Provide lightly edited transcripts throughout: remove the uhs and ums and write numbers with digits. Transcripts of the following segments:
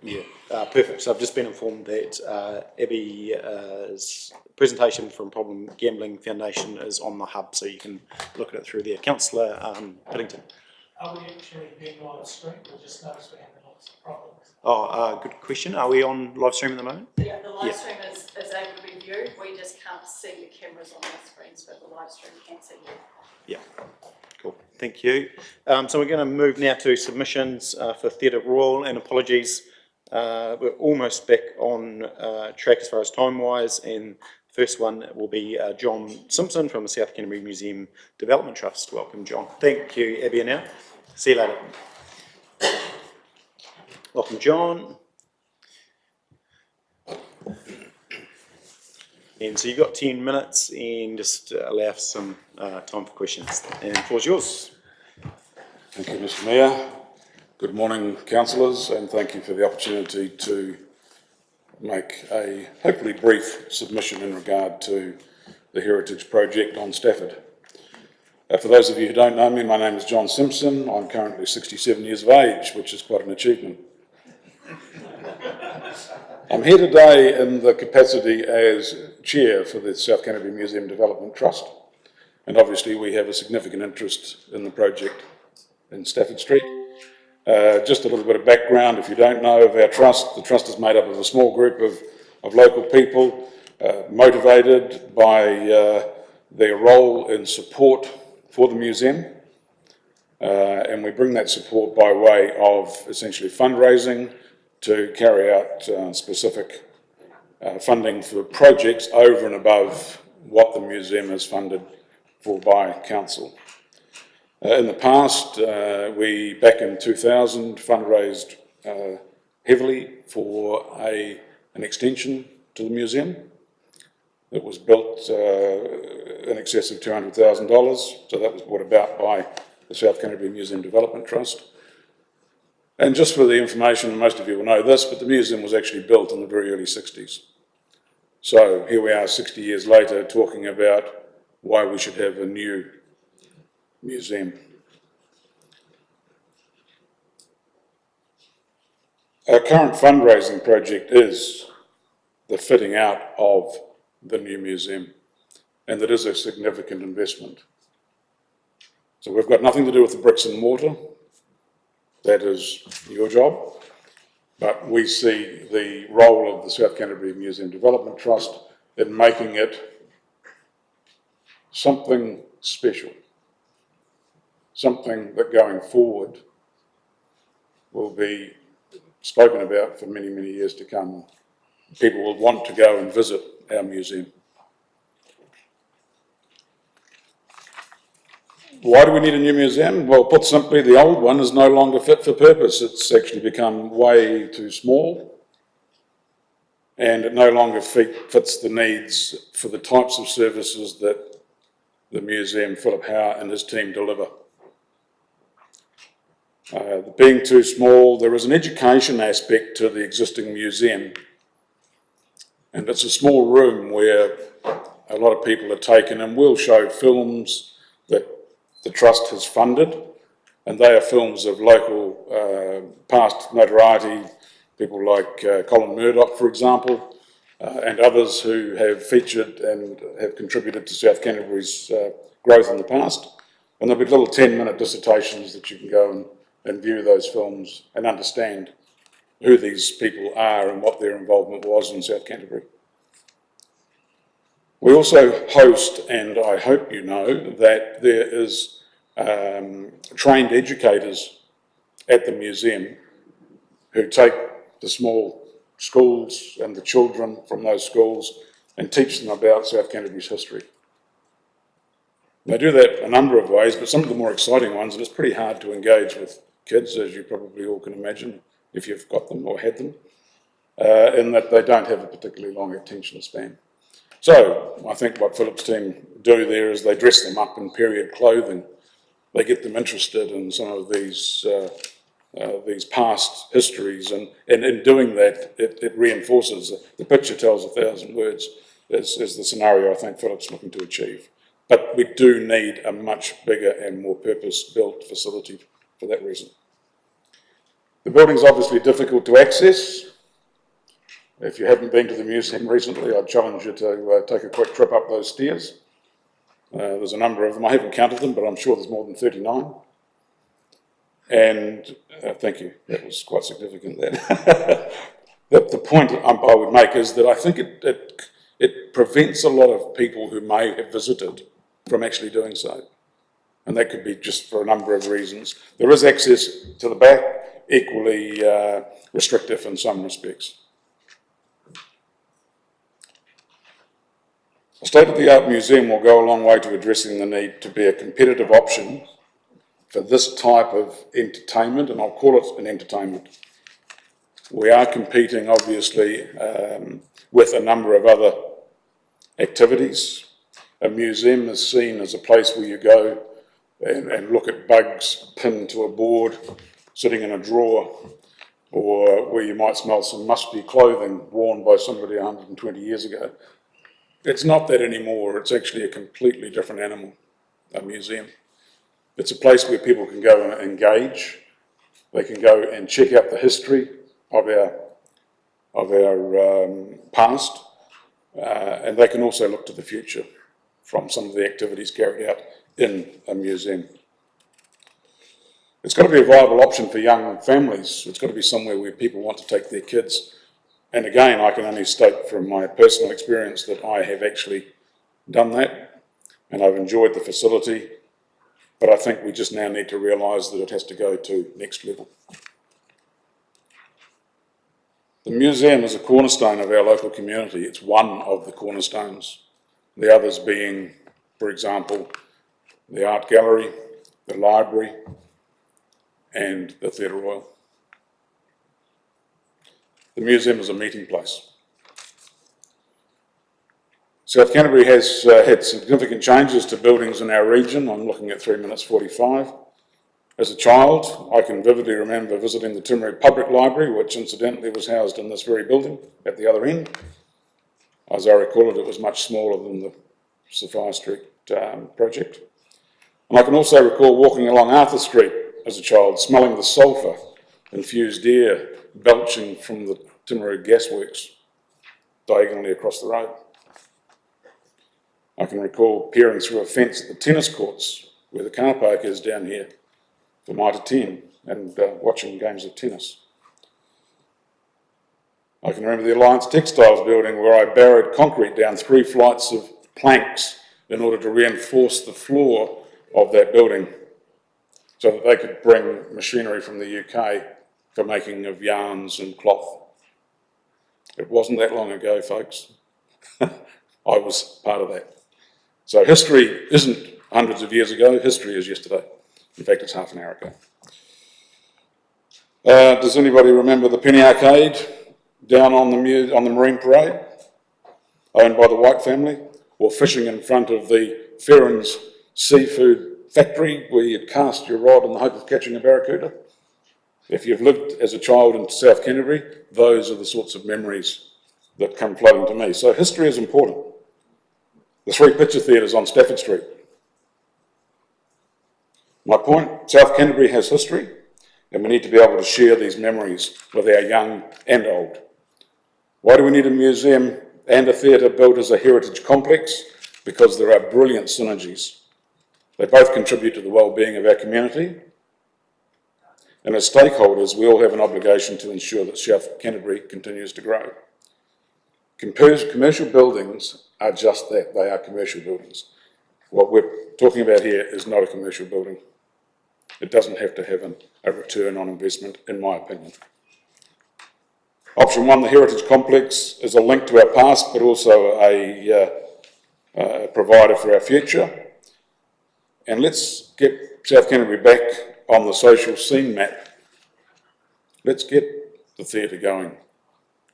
Yeah, perfect. So I've just been informed that Abby's presentation from Problem Gambling Foundation is on the hub, so you can look at it through there. Councillor Piddington. Are we actually being live streamed or just notice we're having lots of problems? Oh, good question. Are we on live stream at the moment? Yeah, the live stream is able to be viewed. We just can't see the cameras on the screens, but the live stream can see you. Yeah, cool. Thank you. So we're going to move now to submissions for Theatre Royal, and apologies. We're almost back on track as far as time-wise, and the first one will be John Simpson from the South Canterbury Museum Development Trust. Welcome, John. Thank you, Abby, now. See you later. Welcome, John. And so you've got 10 minutes, and just allow for some time for questions. And the floor's yours. Thank you, Mr. Mayor. Good morning, councillors, and thank you for the opportunity to make a hopefully brief submission in regard to the Heritage Project on Stafford. For those of you who don't know me, my name is John Simpson. I'm currently 67 years of age, which is quite an achievement. I'm here today in the capacity as Chair for the South Canterbury Museum Development Trust, and obviously we have a significant interest in the project in Stafford Street. Just a little bit of background, if you don't know of our trust, the trust is made up of a small group of local people motivated by their role in support for the museum, and we bring that support by way of essentially fundraising to carry out specific funding for projects over and above what the museum is funded for by council. In the past, we, back in 2000, fundraised heavily for an extension to the museum. It was built in excess of $200,000, so that was brought about by the South Canterbury Museum Development Trust. And just for the information, most of you will know this, but the museum was actually built in the very early 60s. So here we are 60 years later talking about why we should have a new museum. Our current fundraising project is the fitting out of the new museum, and that is a significant investment. So we've got nothing to do with the bricks and mortar. That is your job, but we see the role of the South Canterbury Museum Development Trust in making it something special. Something that going forward will be spoken about for many, many years to come. People will want to go and visit our museum. Why do we need a new museum? Well, put simply, the old one is no longer fit for purpose. It's actually become way too small, and it no longer fits the needs for the types of services that the museum, Philip Howe and his team deliver. Being too small, there is an education aspect to the existing museum, and it's a small room where a lot of people are taken, and we'll show films that the Trust has funded, and they are films of local past notoriety, people like Colin Murdoch, for example, and others who have featured and have contributed to South Canterbury's growth in the past. And there'll be little 10-minute dissertations that you can go and view those films and understand who these people are and what their involvement was in South Canterbury. We also host, and I hope you know, that there is trained educators at the museum who take the small schools and the children from those schools and teach them about South Canterbury's history. They do that a number of ways, but some of the more exciting ones, and it's pretty hard to engage with kids, as you probably all can imagine, if you've got them or had them, in that they don't have a particularly long attention span. So I think what Philip's team do there is they dress them up in period clothing. They get them interested in some of these past histories, and in doing that, it reinforces. The picture tells 1,000 words, is the scenario I think Philip's looking to achieve. But we do need a much bigger and more purpose-built facility for that reason. The building's obviously difficult to access. If you haven't been to the museum recently, I'd challenge you to take a quick trip up those stairs. There's a number of them. I haven't counted them, but I'm sure there's more than 39. And thank you, that was quite significant then. The point I would make is that I think it prevents a lot of people who may have visited from actually doing so. And that could be just for a number of reasons. There is access to the back, equally restrictive in some respects. A state-of-the-art museum will go a long way to addressing the need to be a competitive option for this type of entertainment, and I'll call it an entertainment. We are competing, obviously, with a number of other activities. A museum is seen as a place where you go and look at bugs pinned to a board, sitting in a drawer, or where you might smell some musty clothing worn by somebody 120 years ago. It's not that anymore. It's actually a completely different animal, a museum. It's a place where people can go and engage. They can go and check out the history of our past, and they can also look to the future from some of the activities carried out in a museum. It's got to be a viable option for young families. It's got to be somewhere where people want to take their kids. And again, I can only state from my personal experience that I have actually done that, and I've enjoyed the facility, but I think we just now need to realise that it has to go to next level. The museum is a cornerstone of our local community. It's one of the cornerstones, the others being, for example, the art gallery, the library, and the Theatre Royal. The museum is a meeting place. South Canterbury has had significant changes to buildings in our region. I'm looking at 3 minutes 45. As a child, I can vividly remember visiting the Timaru Public Library, which incidentally was housed in this very building at the other end. As I recall it, it was much smaller than the Sophia Street project. And I can also recall walking along Arthur Street as a child, smelling the sulphur-infused air belching from the Timaru Gasworks diagonally across the road. I can recall peering through a fence at the tennis courts where the car park is down here for Mitre 10 and watching games of tennis. I can remember the Alliance Textiles building where I barrowed concrete down 3 flights of planks in order to reinforce the floor of that building so that they could bring machinery from the UK for making of yarns and cloth. It wasn't that long ago, folks. I was part of that. So history isn't hundreds of years ago, history is yesterday. In fact, it's half an hour ago. Does anybody remember the Penny Arcade down on the Marine Parade, owned by the White family, or fishing in front of the Ferrans seafood factory where you'd cast your rod in the hope of catching a barracuda? If you've lived as a child in South Canterbury, those are the sorts of memories that come flooding to me. So history is important. The 3 picture theatres on Stafford Street. My point, South Canterbury has history, and we need to be able to share these memories with our young and old. Why do we need a museum and a theatre built as a heritage complex? Because there are brilliant synergies. They both contribute to the well-being of our community, and as stakeholders, we all have an obligation to ensure that South Canterbury continues to grow. Commercial buildings are just that, they are commercial buildings. What we're talking about here is not a commercial building. It doesn't have to have a return on investment, in my opinion. Option 1, the Heritage Complex, is a link to our past, but also a provider for our future. And let's get South Canterbury back on the social scene map. Let's get the theatre going.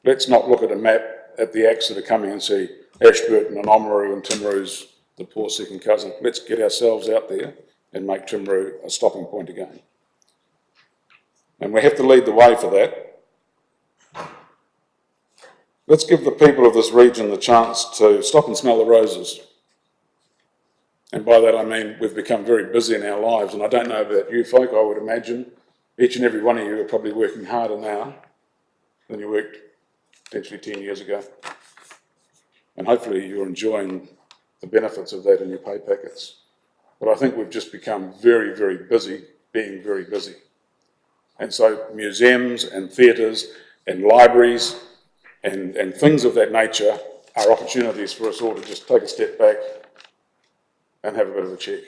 Let's not look at a map at the acts that are coming and see Ashburton and Oamaru and Timaru's the poor second cousin. Let's get ourselves out there and make Timaru a stopping point again. And we have to lead the way for that. Let's give the people of this region the chance to stop and smell the roses. And by that I mean we've become very busy in our lives, and I don't know about you folk, I would imagine each and every one of you are probably working harder now than you worked potentially 10 years ago. And hopefully you're enjoying the benefits of that in your pay packets. But I think we've just become very, very busy, being very busy. And so museums and theatres and libraries and things of that nature are opportunities for us all to just take a step back and have a bit of a check.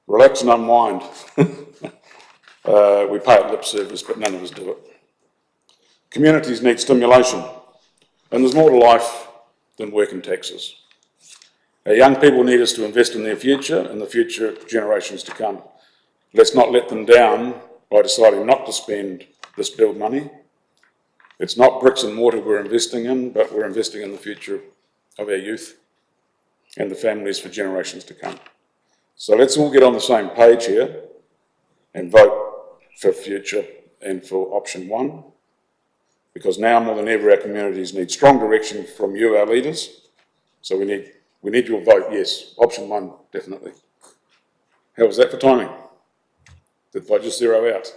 Relax and unwind. We pay it lip service, but none of us do it. Communities need stimulation, and there's more to life than work and taxes. Our young people need us to invest in their future and the future generations to come. Let's not let them down by deciding not to spend this build money. It's not bricks and mortar we're investing in, but we're investing in the future of our youth and the families for generations to come. So let's all get on the same page here and vote for future and for option 1, because now more than ever our communities need strong direction from you, our leaders. So we need your vote, yes. Option 1, definitely. How was that for timing? Did I just zero out?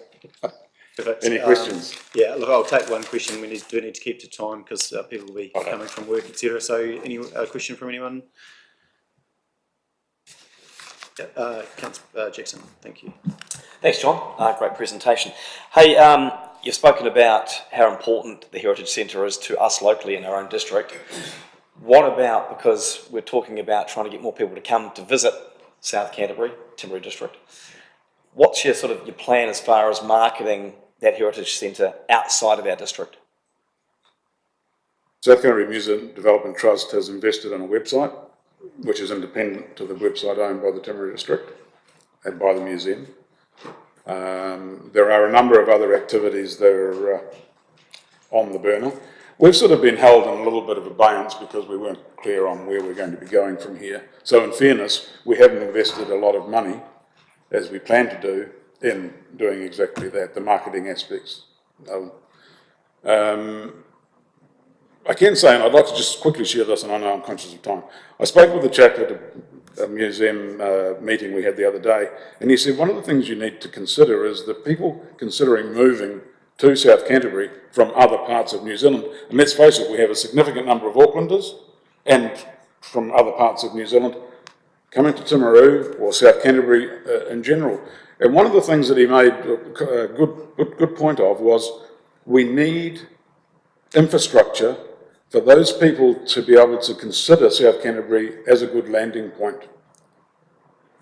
Any questions? Yeah, look, I'll take one question. We do need to keep to time because people will be Okay. coming from work, etc. So any question from anyone? Yeah, Councillor Jackson, thank you. Thanks, John. Great presentation. Hey, you've spoken about how important the Heritage Centre is to us locally in our own district. What about, because we're talking about trying to get more people to come to visit South Canterbury, Timaru District, what's your your plan as far as marketing that Heritage Centre outside of our district? South Canterbury Museum Development Trust has invested in a website, which is independent to the website owned by the Timaru District and by the museum. There are a number of other activities that are on the burner. We've sort of been held in a little bit of abeyance because we weren't clear on where we're going to be going from here. So in fairness, we haven't invested a lot of money, as we plan to do, in doing exactly that, the marketing aspects. I can say, and I'd like to just quickly share this, and I know I'm conscious of time. I spoke with the chap at a museum meeting we had the other day, and he said one of the things you need to consider is that people considering moving to South Canterbury from other parts of New Zealand, and let's face it, we have a significant number of Aucklanders and from other parts of New Zealand coming to Timaru or South Canterbury in general. And one of the things that he made a good point of was we need infrastructure for those people to be able to consider South Canterbury as a good landing point.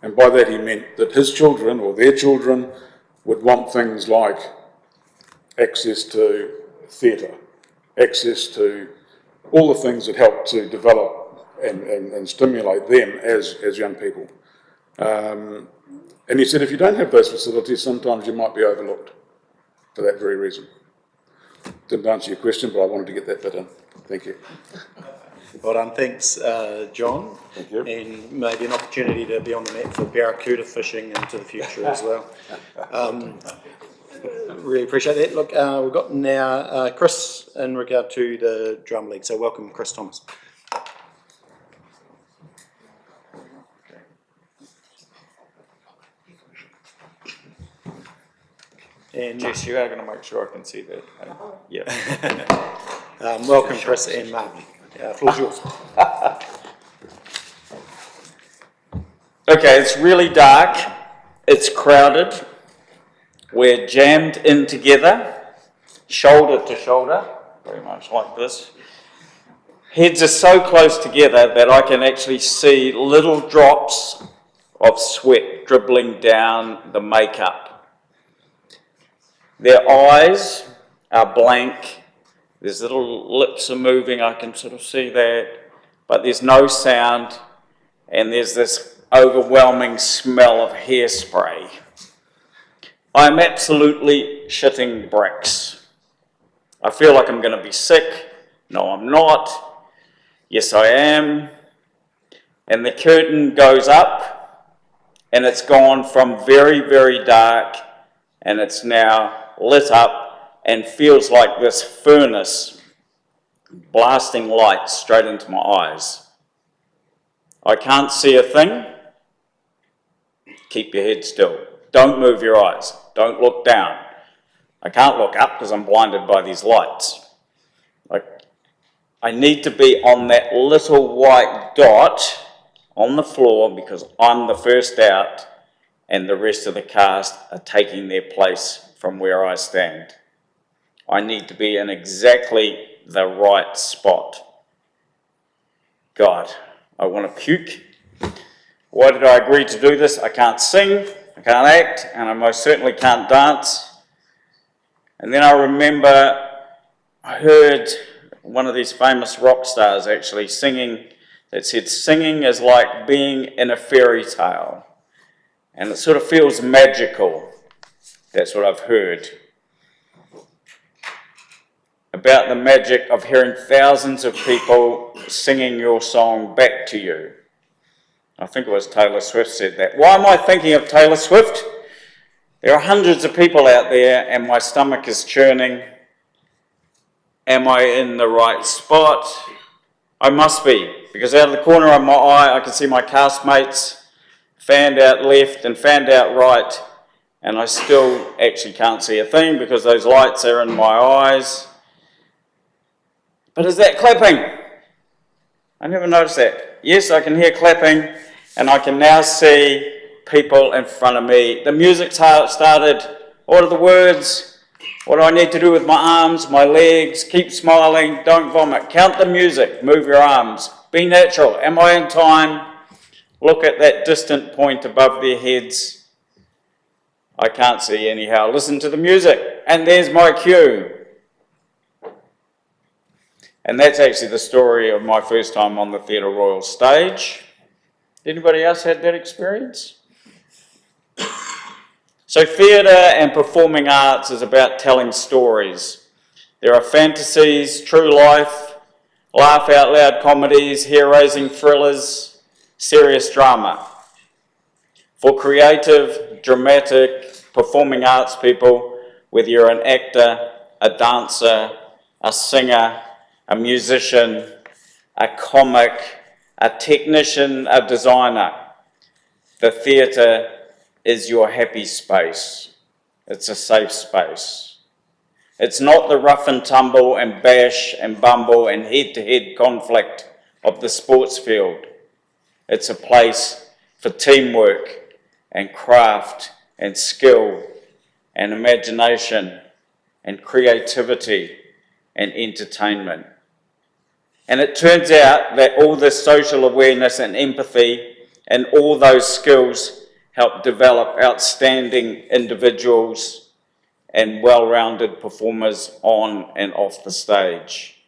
And by that he meant that his children or their children would want things like access to theatre, access to all the things that help to develop and stimulate them as young people. And he said if you don't have those facilities, sometimes you might be overlooked for that very reason. Didn't answer your question, but I wanted to get that bit in. Thank you. Well done, thanks, John. Thank you. And maybe an opportunity to be on the map for barracuda fishing into the future as well. Really appreciate that. Look, we've got now Chris in regard to the Drum League. So welcome, Chris Thomas. And Jess, you are going to make sure I can see that. Yeah. welcome, Chris and Mark. Floor's yours. Okay, it's really dark. It's crowded. We're jammed in together, shoulder to shoulder, very much like this. Heads are so close together that I can actually see little drops of sweat dribbling down the makeup. Their eyes are blank. There's little lips are moving, I can sort of see that, but there's no sound, and there's this overwhelming smell of hairspray. I'm absolutely shitting bricks. I feel like I'm going to be sick. No, I'm not. Yes, I am. And the curtain goes up, and it's gone from very, very dark, and it's now lit up and feels like this furnace blasting light straight into my eyes. I can't see a thing. keep your head still. Don't move your eyes. Don't look down. I can't look up because I'm blinded by these lights. I need to be on that little white dot on the floor because I'm the first out and the rest of the cast are taking their place from where I stand. I need to be in exactly the right spot. God, I want to puke. Why did I agree to do this? I can't sing, I can't act, and I most certainly can't dance. And then I remember I heard one of these famous rock stars actually singing, that said, singing is like being in a fairy tale. And it sort of feels magical. That's what I've heard. About the magic of hearing thousands of people singing your song back to you. I think it was Taylor Swift said that. Why am I thinking of Taylor Swift? There are hundreds of people out there and my stomach is churning. Am I in the right spot? I must be, because out of the corner of my eye I can see my castmates fanned out left and fanned out right, and I still actually can't see a thing because those lights are in my eyes. But is that clapping? I never noticed that. Yes, I can hear clapping, and I can now see people in front of me. The music started. What are the words? What do I need to do with my arms, my legs? Keep smiling, don't vomit. Count the music, move your arms. Be natural. Am I in time? Look at that distant point above their heads. I can't see anyhow. Listen to the music. And there's my cue. And that's actually the story of my first time on the Theatre Royal stage. Anybody else had that experience? So theatre and performing arts is about telling stories. There are fantasies, true life, laugh out loud comedies, hair-raising thrillers, serious drama. For creative, dramatic, performing arts people, whether you're an actor, a dancer, a singer, a musician, a comic, a technician, a designer, the theatre is your happy space. It's a safe space. It's not the rough and tumble and bash and bumble and head-to-head conflict of the sports field. It's a place for teamwork and craft and skill and imagination and creativity and entertainment. And it turns out that all this social awareness and empathy and all those skills help develop outstanding individuals and well-rounded performers on and off the stage.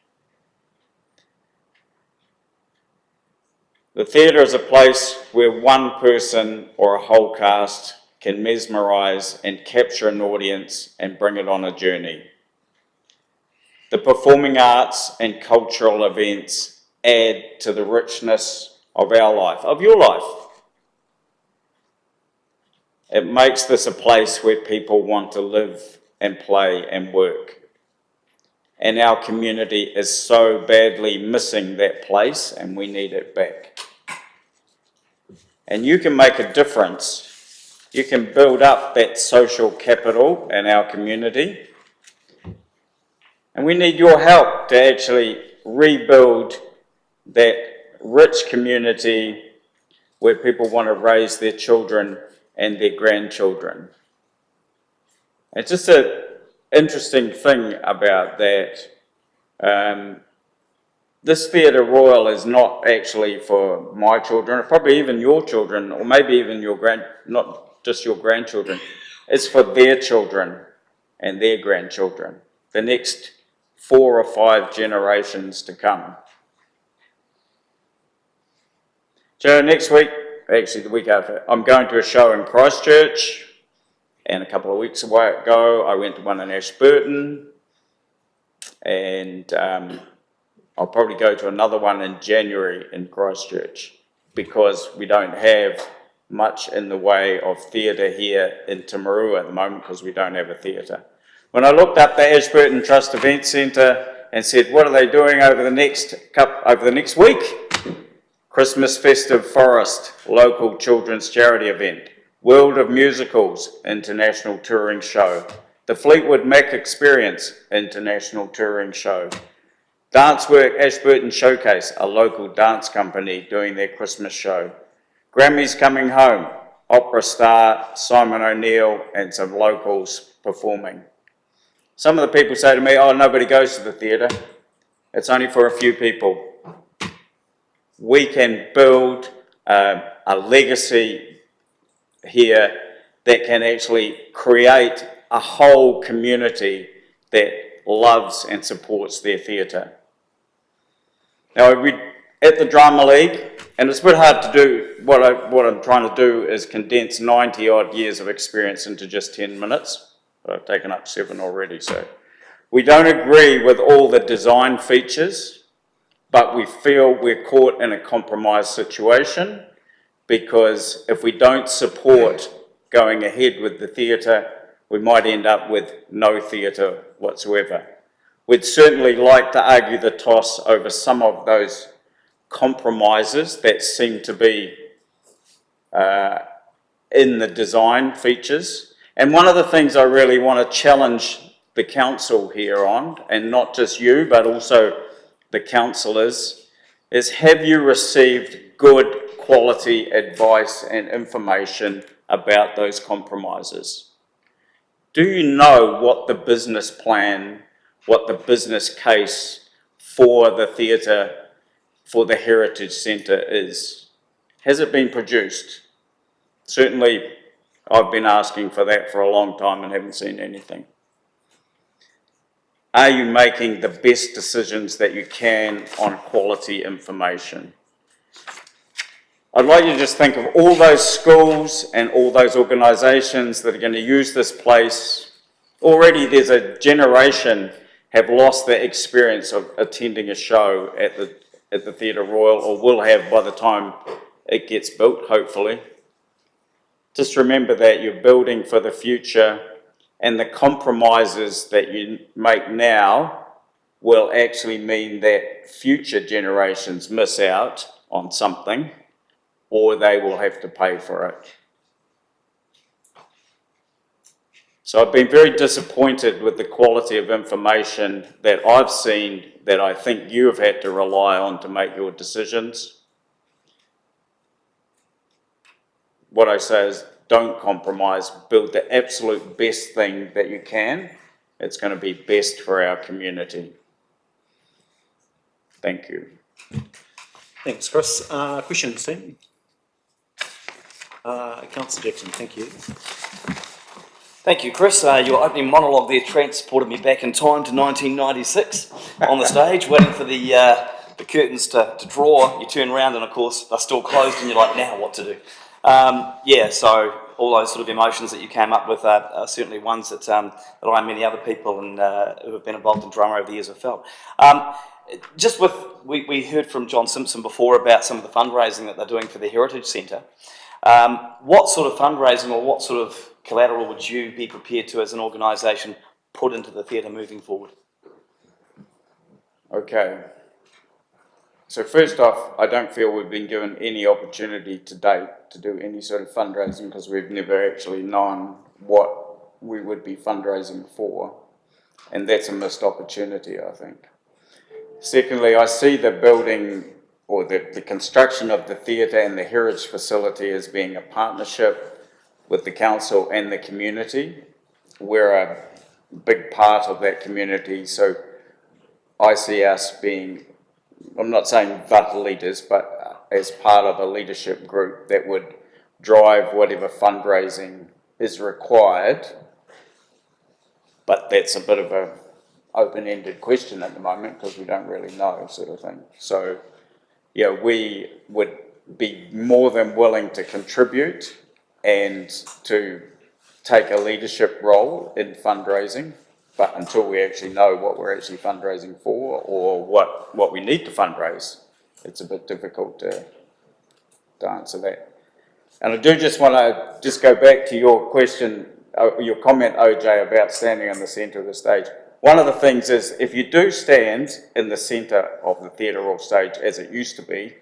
The theatre is a place where one person or a whole cast can mesmerise and capture an audience and bring it on a journey. The performing arts and cultural events add to the richness of our life, of your life. It makes this a place where people want to live and play and work. And our community is so badly missing that place, and we need it back. And you can make a difference. You can build up that social capital in our community. And we need your help to actually rebuild that rich community where people want to raise their children and their grandchildren. It's just an interesting thing about that. This Theatre Royal is not actually for my children, or probably even your children, or maybe even not just your grandchildren. It's for their children and their grandchildren, the next 4 or 5 generations to come. So next week, actually the week after, I'm going to a show in Christchurch, and a couple of weeks ago I went to one in Ashburton, and I'll probably go to another one in January in Christchurch, because we don't have much in the way of theatre here in Timaru at the moment, because we don't have a theatre. When I looked up the Ashburton Trust Event Centre and said, what are they doing over the next week? Christmas Festive Forest, local children's charity event. World of Musicals International Touring Show, the Fleetwood Mac Experience International Touring Show, Dancework Ashburton Showcase, a local dance company doing their Christmas show, Grammys Coming Home, opera star Simon O'Neill and some locals performing. Some of the people say to me, oh, nobody goes to the theatre. It's only for a few people. We can build a legacy here that can actually create a whole community that loves and supports their theatre. Now, at the Drama League, and it's a bit hard to do, what I'm trying to do is condense 90 odd years of experience into just 10 minutes. I've taken up 7 already, so. We don't agree with all the design features, but we feel we're caught in a compromised situation, because if we don't support going ahead with the theatre, we might end up with no theatre whatsoever. We'd certainly like to argue the toss over some of those compromises that seem to be in the design features. And one of the things I really want to challenge the council here on, and not just you, but also the councillors, is have you received good quality advice and information about those compromises? Do you know what the business plan, what the business case for the theatre, for the Heritage Centre is? Has it been produced? Certainly, I've been asking for that for a long time and haven't seen anything. Are you making the best decisions that you can on quality information? I'd like you to just think of all those schools and all those organisations that are going to use this place. Already there's a generation have lost their experience of attending a show at the Theatre Royal, or will have by the time it gets built, hopefully. Just remember that you're building for the future, and the compromises that you make now will actually mean that future generations miss out on something, or they will have to pay for it. So I've been very disappointed with the quality of information that I've seen that I think you have had to rely on to make your decisions. What I say is, don't compromise, build the absolute best thing that you can. It's going to be best for our community. Thank you. Thanks, Chris. Questions, team? Councillor Jackson, thank you. Thank you, Chris. Your opening monologue there transported me back in time to 1996 on the stage, waiting for the curtains to draw. You turn around and, of course, they're still closed, and you're like, now what to do? Yeah, so all those sort of emotions that you came up with are certainly ones that I and many other people who have been involved in drama over the years have felt. Just with, we heard from John Simpson before about some of the fundraising that they're doing for the Heritage Centre. What sort of fundraising or what sort of collateral would you be prepared to, as an organisation, put into the theatre moving forward? Okay. So first off, I don't feel we've been given any opportunity to date to do any sort of fundraising, because we've never actually known what we would be fundraising for. And that's a missed opportunity, I think. Secondly, I see the building or the construction of the theatre and the heritage facility as being a partnership with the council and the community. We're a big part of that community, so I see us being, I'm not saying the leaders, but as part of a leadership group that would drive whatever fundraising is required. But that's a bit of a open-ended question at the moment, because we don't really know, sort of thing. So, yeah, we would be more than willing to contribute and to take a leadership role in fundraising, but until we actually know what we're actually fundraising for, or what we need to fundraise, it's a bit difficult to answer that. And I do just want to just go back to your question, your comment, OJ, about standing in the centre of the stage. One of the things is, if you do stand in the centre of the theatre or stage, as it used to be,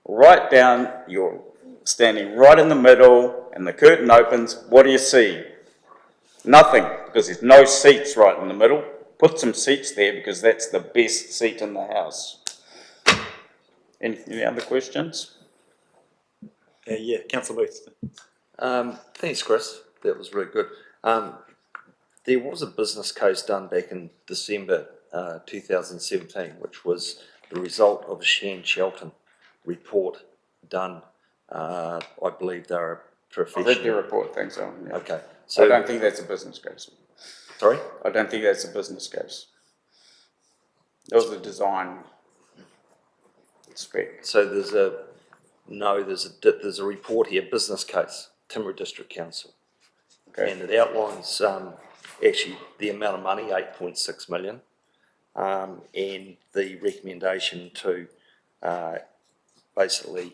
write down your standing right in the middle and the curtain opens, what do you see? Nothing, because there's no seats right in the middle. Put some seats there because that's the best seat in the house. Any other questions? Yeah, councillor Booth. Thanks, Chris. That was really good. There was a business case done back in December 2017, which was the result of a Shan Shelton report done. I believe they're a I professional. read the report, thanks, Alan. Yeah. Okay. I So, don't think that's a business case. sorry? I don't think that's a business case. That was a design spec. So there's a report here, business case, Timaru District Council. Okay. And it outlines actually the amount of money, 8.6 million, and the recommendation to basically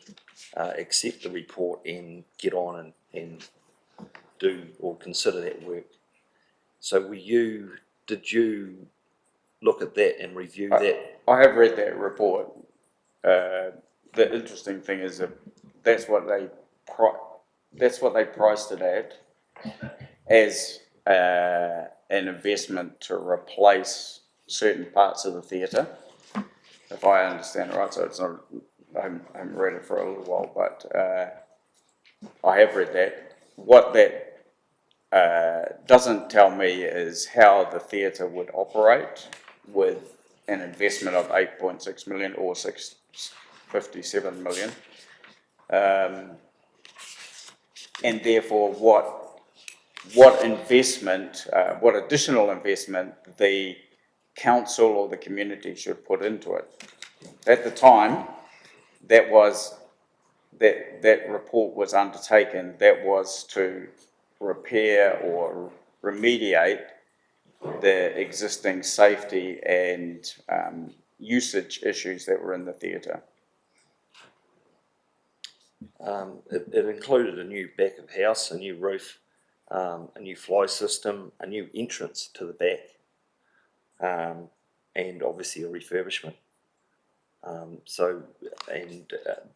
accept the report and get on and do or consider that work. So did you look at that and review that? I have read that report. The interesting thing is that that's what they priced it at, as an investment to replace certain parts of the theatre, if I understand it right. So it's not, I haven't read it for a little while, but I have read that. What that doesn't tell me is how the theatre would operate with an investment of 8.6 million or 57 million. And therefore what investment, what additional investment the council or the community should put into it. At the time, that report was undertaken, that was to repair or remediate the existing safety and usage issues that were in the theatre. It included a new back of house, a new roof, a new fly system, a new entrance to the back, and obviously a refurbishment.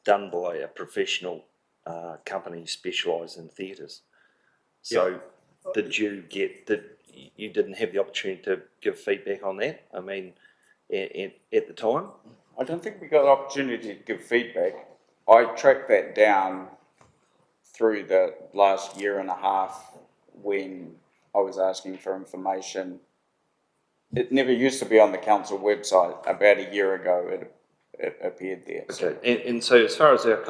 Done by a professional company specialised in theatres. So, you didn't have the opportunity to give feedback on that? I mean, at the time? I don't think we got the opportunity to give feedback. I tracked that down through the last year and a half when I was asking for information. It never used to be on the council website. About a year ago it appeared there. Okay, and so as far as our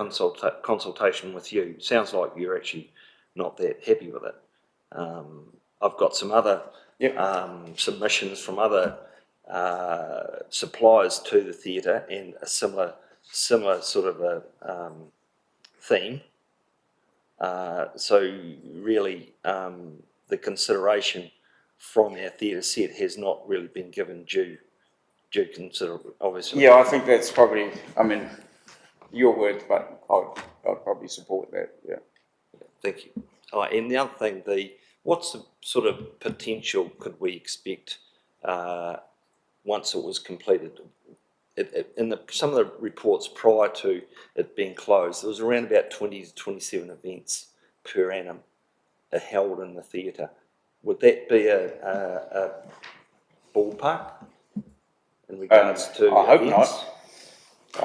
consultation with you, sounds like you're actually not that happy with it. I've got some other submissions from other suppliers to the theatre and a similar sort of a theme. So really, the consideration from our theatre set has not really been given due consider, obviously. Yeah, I think that's probably, I mean, your words, but I'd probably support that, yeah. Thank you. And the other thing, what's the sort of potential could we expect once it was completed? In some of the reports prior to it being closed, there was around about 20 to 27 events per annum held in the theatre. Would that be a ballpark in regards to I hope events? not.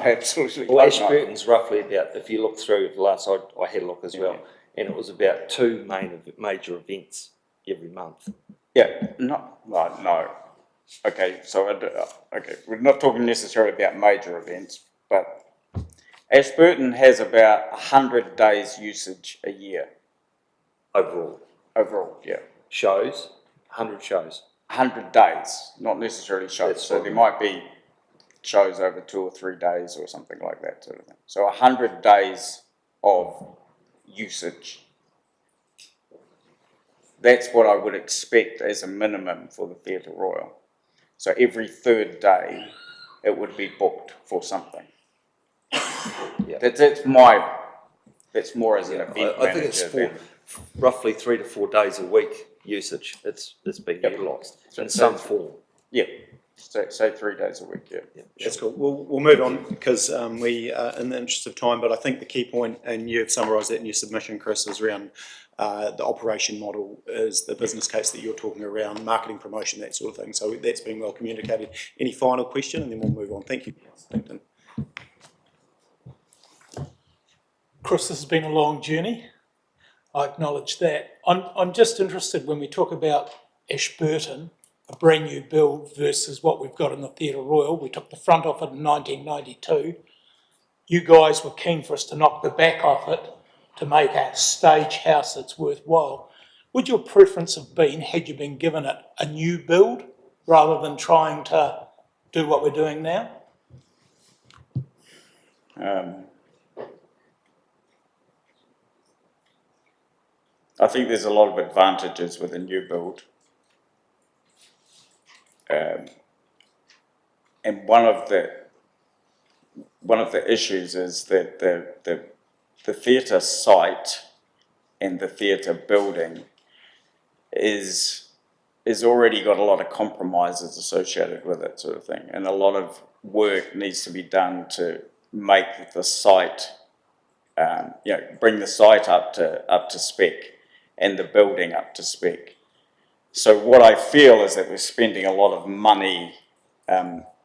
I absolutely Well, hope not. Ashburton's roughly about, if you look through the last, I had a look as well, and it was about 2 major events every month. Yeah, no. Okay, so we're not talking necessarily about major events, but Ashburton has about 100 days usage a year. Overall. Overall, yeah. Shows, 100 shows. 100 days, not necessarily shows. That's So what there I might be shows over 2 or 3 days or something like that sort of thing. So 100 days of usage. That's what I would expect as a minimum for the Theatre Royal. So every third day, it would be booked for something. Yeah. That's more as an event I think it's manager roughly 3 to 4 days a week usage. It's been utilised in some form. Yeah, say 3 days a week, yeah. That's cool. We'll move on because we are in the interest of time, but I think the key point, and you've summarised that in your submission, Chris, is around the operation model is the business case that you're talking around, marketing, promotion, that sort of thing. So that's been well communicated. Any final question, and then we'll move on. Thank you. Clinton. Chris, this has been a long journey. I acknowledge that. I'm just interested when we talk about Ashburton, a brand new build versus what we've got in the Theatre Royal. We took the front off it in 1992. You guys were keen for us to knock the back off it to make a stage house that's worthwhile. Would your preference have been, had you been given it, a new build rather than trying to do what we're doing now? I think there's a lot of advantages with a new build. And one of the issues is that the theatre site and the theatre building is already got a lot of compromises associated with it, sort of thing, and a lot of work needs to be done to make the site, bring the site up to spec and the building up to spec. So what I feel is that we're spending a lot of money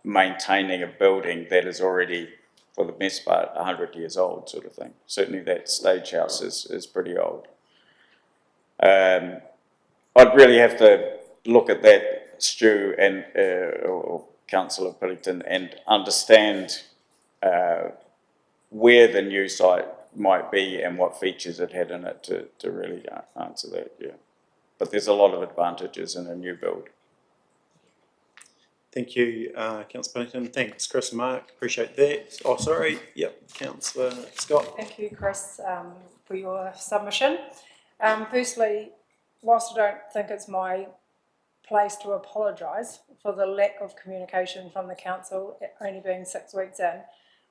maintaining a building that is already, for the most part, 100 years old, sort of thing. Certainly that stage house is pretty old. I'd really have to look at that, Stu and or Councillor Pillington, and understand where the new site might be and what features it had in it to really answer that, yeah. But there's a lot of advantages in a new build. Thank you, Councillor Pennington. Thanks, Chris and Mark. Appreciate that. Oh, sorry. Yep, Councillor Scott. Thank you, Chris, for your submission. Firstly, whilst I don't think it's my place to apologise for the lack of communication from the council, only being 6 weeks in,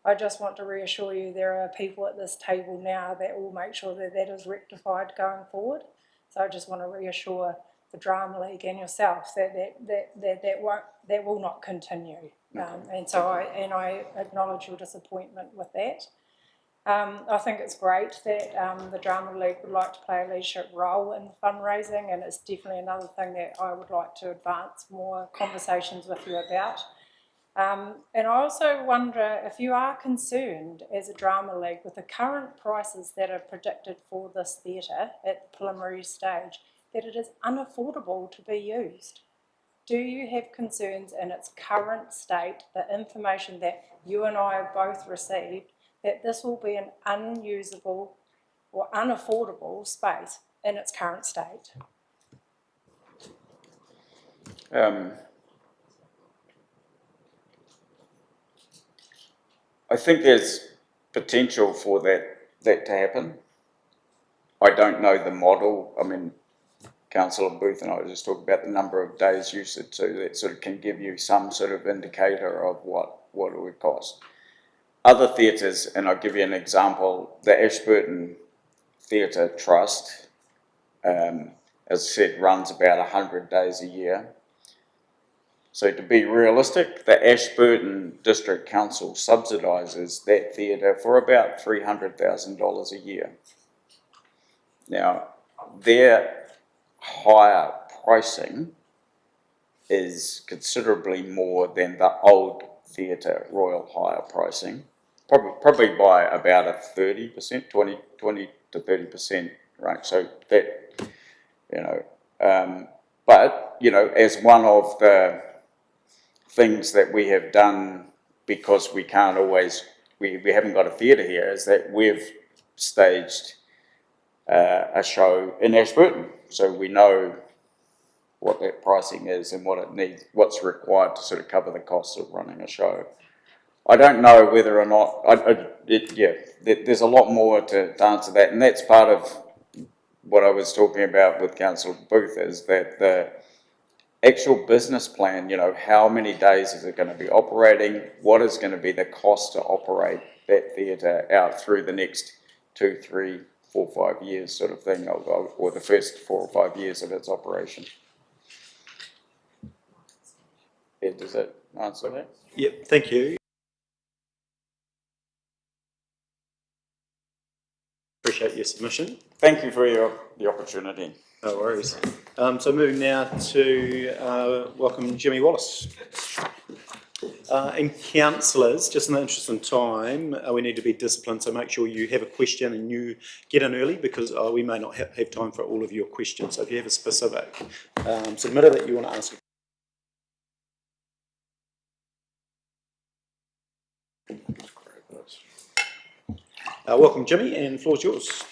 I just want to reassure you there are people at this table now that will make sure that that is rectified going forward. So I just want to reassure the Drama League and yourself that will not continue. And so I acknowledge your disappointment with that. I think it's great that the Drama League would like to play a leadership role in fundraising, and it's definitely another thing that I would like to advance more conversations with you about. And I also wonder if you are concerned as a Drama League with the current prices that are predicted for this theatre at the preliminary stage, that it is unaffordable to be used. Do you have concerns in its current state, the information that you and I have both received, that this will be an unusable or unaffordable space in its current state? I think there's potential for that to happen. I don't know the model. I mean, Councillor Booth and I were just talking about the number of days usage, so that sort of can give you some sort of indicator of what it would cost. Other theatres, and I'll give you an example, the Ashburton Theatre Trust, as I said, runs about 100 days a year. So to be realistic, the Ashburton District Council subsidises that theatre for about $300,000 a year. Now, their higher pricing is considerably more than the old Theatre Royal higher pricing, probably by about a 30%, 20 to 30%, right? So that, but, as one of the things that we have done, because we can't always, we haven't got a theatre here, is that we've staged a show in Ashburton, so we know what that pricing is and what it needs, what's required to sort of cover the costs of running a show. I don't know whether or not, there's a lot more to answer that, and that's part of what I was talking about with Councillor Booth, is that the actual business plan, how many days is it going to be operating, what is going to be the cost to operate that theatre out through the next 2, 3, 4, 5 years sort of thing, or the first 4 or 5 years of its operation. Does that answer that? Yep, thank you. Appreciate your submission. Thank you for the opportunity. No worries. So moving now to welcome Jimmy Wallace. And councillors, just in the interest of time, we need to be disciplined, so make sure you have a question and you get in early because we may not have time for all of your questions. So if you have a specific submitter that you want to ask. Welcome, Jimmy, and the floor's yours.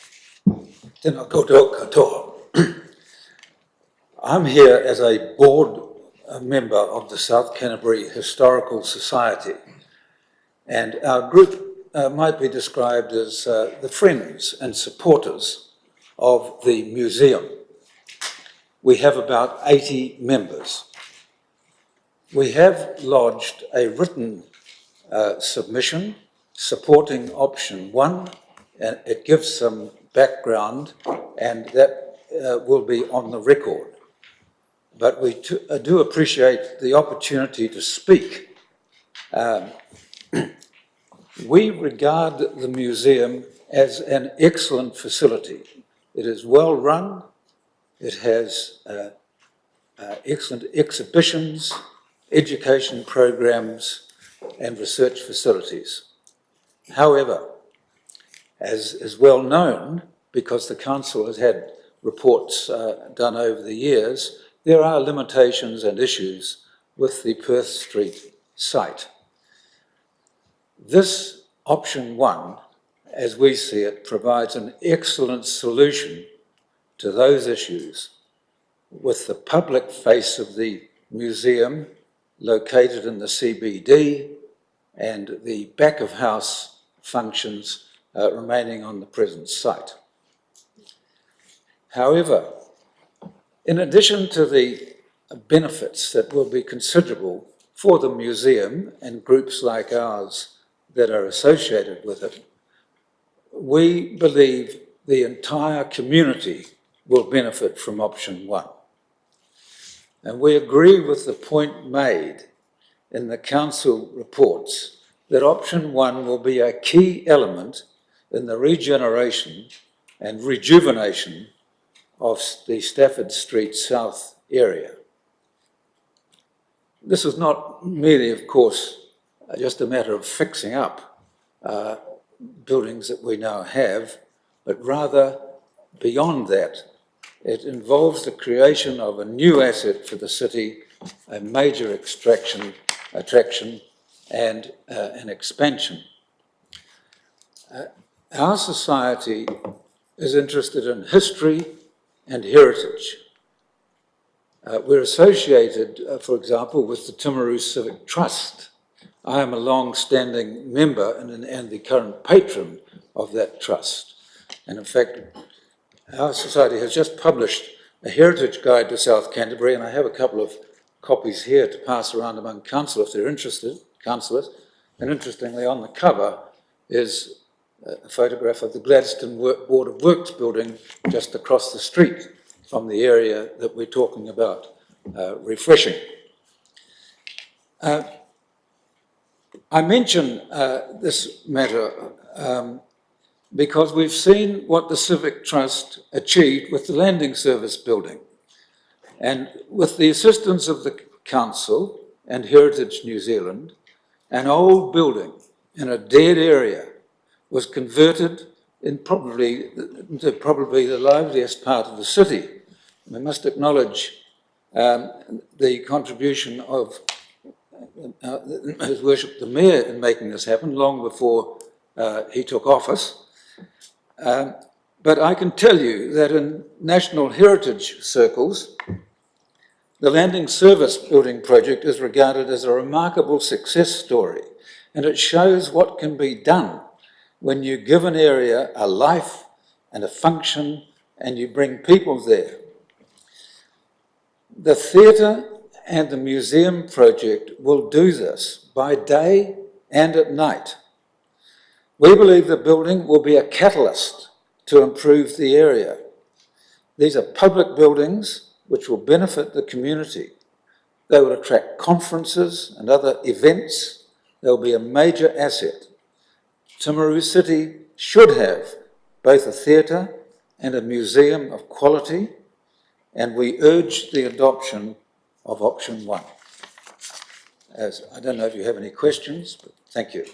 Tēnā koutou katoa. I'm here as a board member of the South Canterbury Historical Society, and our group might be described as the friends and supporters of the museum. We have about 80 members. We have lodged a written submission supporting option 1, and it gives some background, and that will be on the record. But we do appreciate the opportunity to speak. We regard the museum as an excellent facility. It is well run, it has excellent exhibitions, education programs, and research facilities. However, as is well known, because the council has had reports done over the years, there are limitations and issues with the Perth Street site. This option 1, as we see it, provides an excellent solution to those issues with the public face of the museum located in the CBD and the back of house functions remaining on the present site. However, in addition to the benefits that will be considerable for the museum and groups like ours that are associated with it, we believe the entire community will benefit from option 1. And we agree with the point made in the council reports that option 1 will be a key element in the regeneration and rejuvenation of the Stafford Street South area. This is not merely, of course, just a matter of fixing up buildings that we now have, but rather beyond that, it involves the creation of a new asset for the city, a major attraction, and an expansion. Our society is interested in history and heritage. We're associated, for example, with the Timaru Civic Trust. I am a long-standing member and the current patron of that trust. And in fact, our society has just published a heritage guide to South Canterbury, and I have a couple of copies here to pass around among councillors if they're interested, councillors. And interestingly, on the cover is a photograph of the Gladstone Board of Works building just across the street from the area that we're talking about refreshing. I mention this matter because we've seen what the Civic Trust achieved with the Landing Service building. And with the assistance of the Council and Heritage New Zealand, an old building in a dead area was converted into probably the liveliest part of the city. We must acknowledge the contribution of His Worship the Mayor in making this happen long before he took office. But I can tell you that in national heritage circles, the Landing Service building project is regarded as a remarkable success story, and it shows what can be done when you give an area a life and a function and you bring people there. The theatre and the museum project will do this by day and at night. We believe the building will be a catalyst to improve the area. These are public buildings which will benefit the community. They will attract conferences and other events. They'll be a major asset. Timaru City should have both a theatre and a museum of quality, and we urge the adoption of option 1. I don't know if you have any questions, but thank you.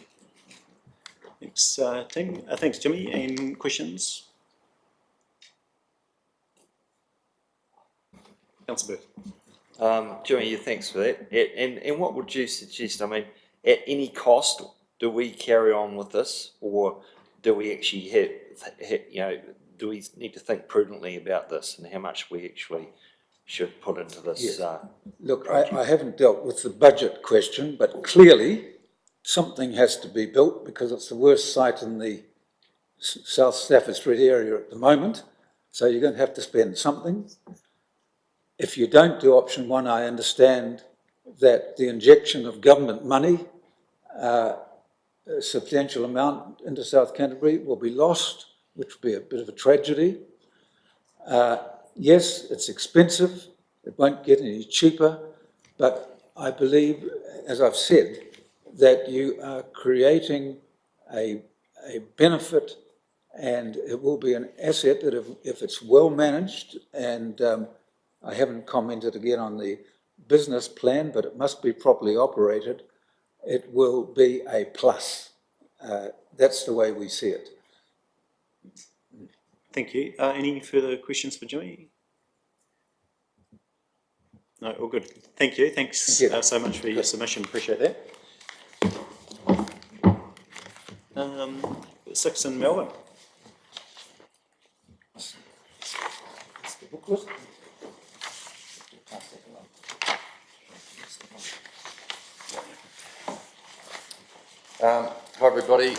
Thanks, Tim. Thanks, Jimmy. Any questions? Councillor Booth. Jimmy, thanks for that. And what would you suggest? I mean, at any cost, do we carry on with this, or do we actually do we need to think prudently about this and how much we actually should put into this? Yes. Look, I haven't dealt with the budget question, but clearly something has to be built because it's the worst site in the South Stafford Street area at the moment. So you're going to have to spend something. If you don't do option 1, I understand that the injection of government money, a substantial amount into South Canterbury, will be lost, which will be a bit of a tragedy. Yes, it's expensive. It won't get any cheaper, but I believe, as I've said, that you are creating a benefit, and it will be an asset that if it's well managed, and I haven't commented again on the business plan, but it must be properly operated, it will be a plus. That's the way we see it. Thank you. Any further questions for Jimmy? No, all good. Thank you. Thanks Thank you. So much for your submission. Appreciate that. 6 in Melbourne. Hi everybody,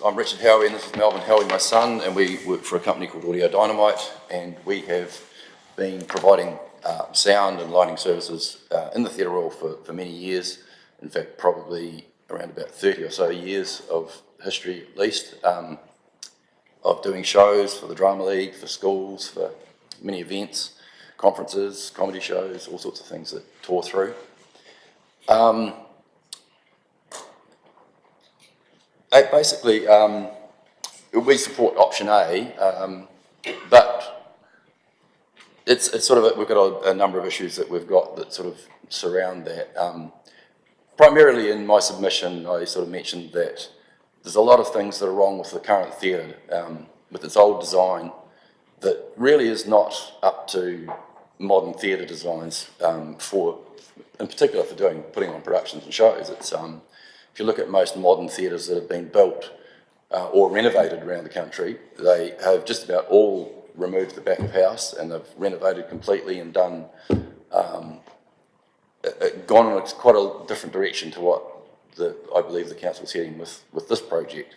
I'm Richard Howie and this is Melvin Howie, my son, and we work for a company called Audio Dynamite, and we have been providing sound and lighting services in the Theatre Royal for many years. In fact, probably around about 30 or so years of history at least, of doing shows for the Drama League, for schools, for many events, conferences, comedy shows, all sorts of things that tore through. Basically, we support option A, but it's sort of, we've got a number of issues that we've got that sort of surround that. Primarily in my submission, I sort of mentioned that there's a lot of things that are wrong with the current theatre, with its old design, that really is not up to modern theatre designs in particular for putting on productions and shows. It's if you look at most modern theatres that have been built or renovated around the country, they have just about all removed the back of house and they've renovated completely and done, gone in quite a different direction to what I believe the council's heading with this project.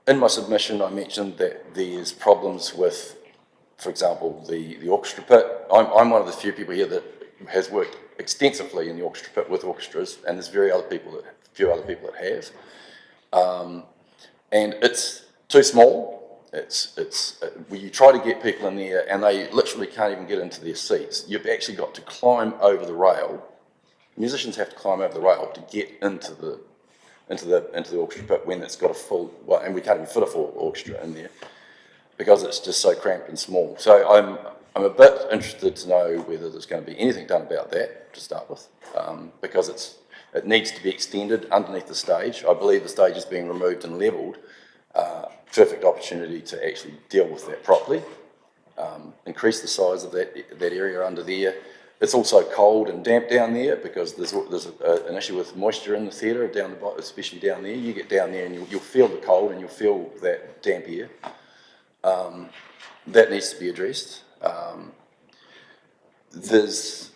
In my submission, I mentioned that there's problems with, for example, the orchestra pit. I'm one of the few people here that has worked extensively in the orchestra pit with orchestras, and there's few other people that have. And it's too small. When you try to get people in there, and they literally can't even get into their seats. You've actually got to climb over the rail. Musicians have to climb over the rail to get into the orchestra pit when it's got a full, well, and we can't even fit a full orchestra in there because it's just so cramped and small. So I'm a bit interested to know whether there's going to be anything done about that to start with, because it needs to be extended underneath the stage. I believe the stage is being removed and levelled. Perfect opportunity to actually deal with that properly, increase the size of that area under there. It's also cold and damp down there because there's an issue with moisture in the theatre, down the bottom, especially down there. You get down there and you'll feel the cold and you'll feel that damp air. That needs to be addressed. There's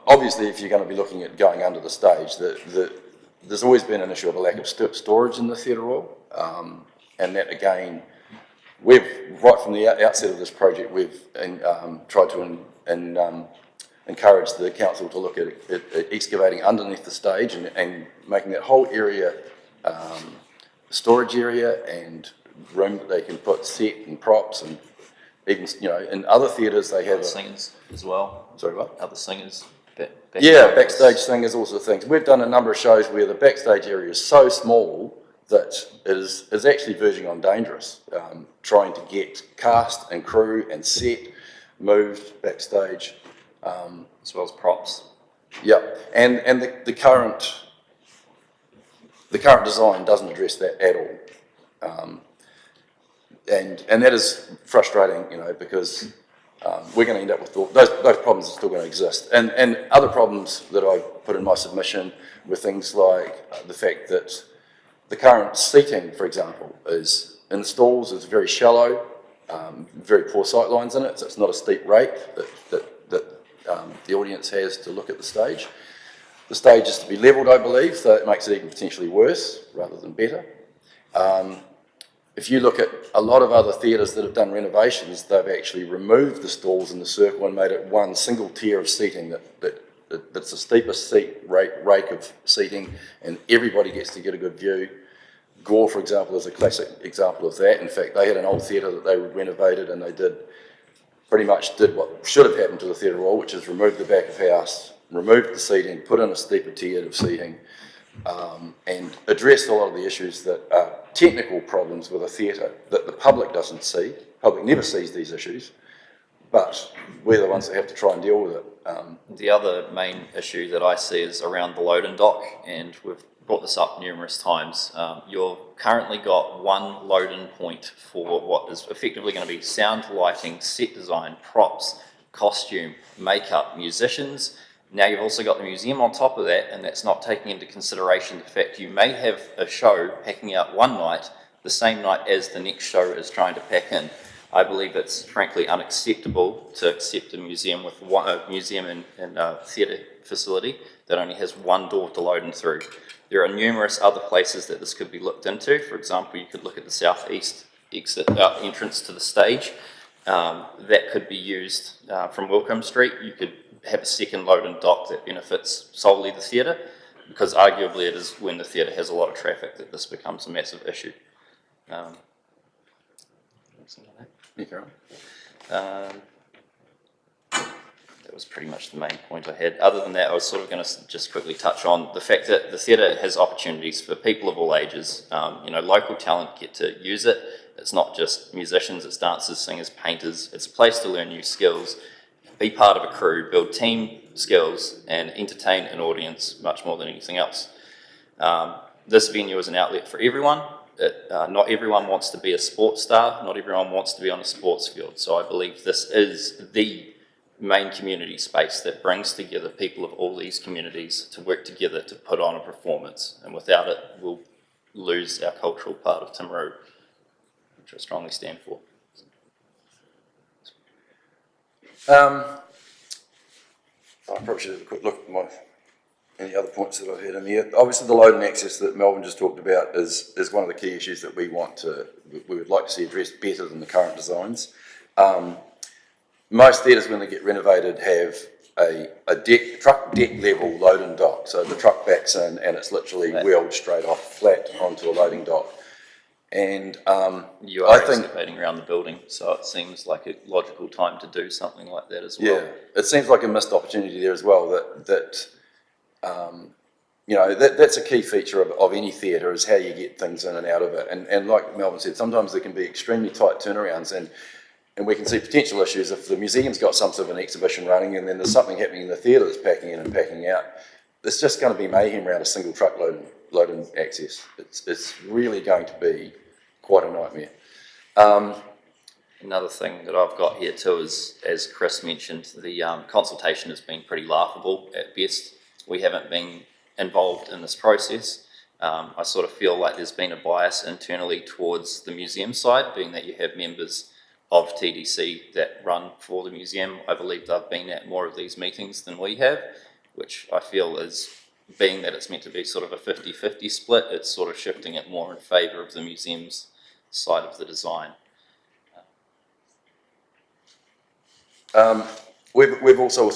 obviously, if you're going to be looking at going under the stage, there's always been an issue of a lack of storage in the Theatre Royal, and that again, right from the outset of this project, we've tried to encourage the council to look at excavating underneath the stage and making that whole area storage area and room that they can put set and props and even, you know, in other theatres, they have, Singers as well, sorry, what? other singers. Yeah, backstage singers, all sorts of things. We've done a number of shows where the backstage area is so small that it is actually verging on dangerous, trying to get cast and crew and set moved backstage. As well as props. Yeah, and the current design doesn't address that at all. And that is frustrating, you know, because we're going to end up with those problems are still going to exist. And other problems that I put in my submission were things like the fact that the current seating, for example, is in the stalls is very shallow, very poor sight lines in it, so it's not a steep rake that the audience has to look at the stage. The stage is to be levelled, I believe, so it makes it even potentially worse rather than better. If you look at a lot of other theatres that have done renovations, they've actually removed the stalls in the circle and made it one single tier of seating that's a steeper rake of seating, and everybody gets to get a good view. Gore, for example, is a classic example of that. In fact, they had an old theatre that they renovated, and they pretty much did what should have happened to the Theatre Royal, which is remove the back of house, remove the seating, put in a steeper tier of seating, and address a lot of the issues that are technical problems with a theatre that the public doesn't see. The public never sees these issues, but we're the ones that have to try and deal with it. The other main issue that I see is around the load and dock, and we've brought this up numerous times. You've currently got one load-in point for what is effectively going to be sound, lighting, set design, props, costume, makeup, musicians. Now you've also got the museum on top of that, and that's not taking into consideration the fact you may have a show packing out one night, the same night as the next show is trying to pack in. I believe it's frankly unacceptable to accept a museum with a museum and theatre facility that only has one door to load in through. There are numerous other places that this could be looked into. For example, you could look at the southeast entrance to the stage. That could be used from Welcome Street. You could have a second load and dock that benefits solely the theatre, because arguably it is when the theatre has a lot of traffic that this becomes a massive issue. That was pretty much the main point I had. Other than that, I was sort of going to just quickly touch on the fact that the theatre has opportunities for people of all ages. Local talent get to use it. It's not just musicians, it's dancers, singers, painters. It's a place to learn new skills, be part of a crew, build team skills, and entertain an audience much more than anything else. This venue is an outlet for everyone. Not everyone wants to be a sports star, not everyone wants to be on a sports field. So I believe this is the main community space that brings together people of all these communities to work together to put on a performance. And without it, we'll lose our cultural part of Timaru, which I strongly stand for. I probably should have a quick look at any other points that I've had in here. Obviously, the load and access that Melvin just talked about is one of the key issues that we would like to see addressed better than the current designs. Most theatres, when they get renovated, have a truck deck level load and dock. So the truck backs in and it's literally wheeled straight off flat onto a loading dock. And you are excavating around the building, so it seems like a logical time to do something like that as well. Yeah, it seems like a missed opportunity there as well. That's a key feature of any theatre, is how you get things in and out of it. And like Melvin said, sometimes there can be extremely tight turnarounds, and we can see potential issues if the museum's got some sort of an exhibition running and then there's something happening in the theatre that's packing in and packing out. It's just going to be mayhem around a single truck load and access. It's really going to be quite a nightmare. Another thing that I've got here too is, as Chris mentioned, the consultation has been pretty laughable at best. We haven't been involved in this process. I sort of feel like there's been a bias internally towards the museum side, being that you have members of TDC that run for the museum. I believe they've been at more of these meetings than we have, which I feel is, being that it's meant to be sort of a 50-50 split, it's sort of shifting it more in favour of the museum's side of the design. We've also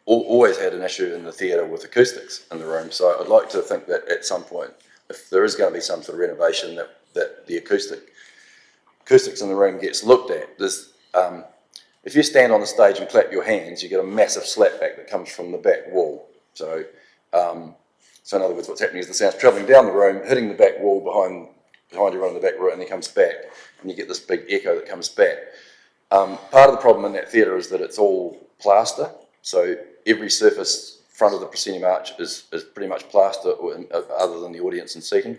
always had an issue in the theatre with acoustics in the room, so I'd like to think that at some point, if there is going to be some sort of renovation, that the acoustic acoustics in the room gets looked at, there's, if you stand on the stage and clap your hands, you get a massive slapback that comes from the back wall. So, so in other words, what's happening is the sound's travelling down the room, hitting the back wall behind everyone in the back row, and then comes back, and you get this big echo that comes back. Part of the problem in that theatre is that it's all plaster, so every surface front of the proscenium arch is pretty much plaster, other than the audience and seating,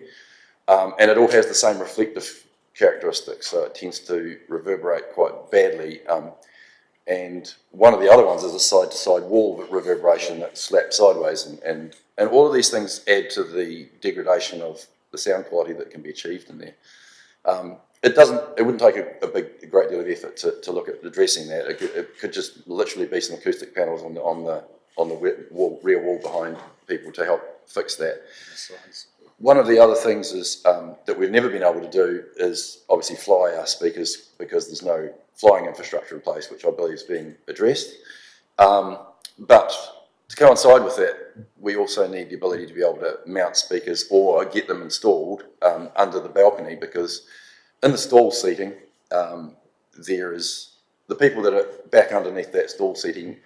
and it all has the same reflective characteristics, so it tends to reverberate quite badly. And one of the other ones is a side-to-side wall reverberation that slaps sideways, and all of these things add to the degradation of the sound quality that can be achieved in there. It wouldn't take a great deal of effort to look at addressing that. It could just literally be some acoustic panels on the rear wall behind people to help fix that. One of the other things is that we've never been able to do is obviously fly our speakers, because there's no flying infrastructure in place, which I believe is being addressed. But to coincide with that, we also need the ability to be able to mount speakers or get them installed under the balcony, because in the stall seating, there is the people that are back underneath that stall seating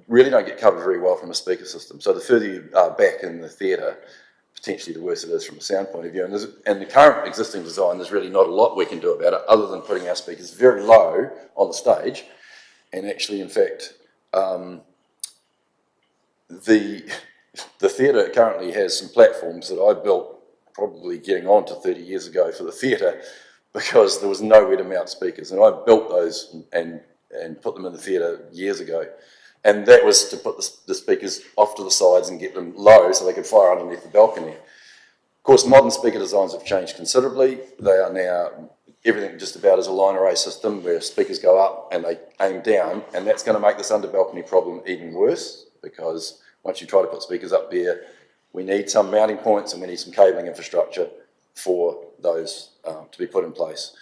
really don't get covered very well from a speaker system. So the further you are back in the theatre, potentially the worse it is from a sound point of view. And the current existing design, there's really not a lot we can do about it, other than putting our speakers very low on the stage. And actually, in fact, the theatre currently has some platforms that I built probably getting on to 30 years ago for the theatre, because there was nowhere to mount speakers, and I built those and put them in the theatre years ago, and that was to put the speakers off to the sides and get them low so they could fire underneath the balcony. Of course, modern speaker designs have changed considerably. They are now, everything just about is a line array system where speakers go up and they aim down, and that's going to make this under balcony problem even worse, because once you try to put speakers up there, we need some mounting points and we need some cabling infrastructure for those to be put in place.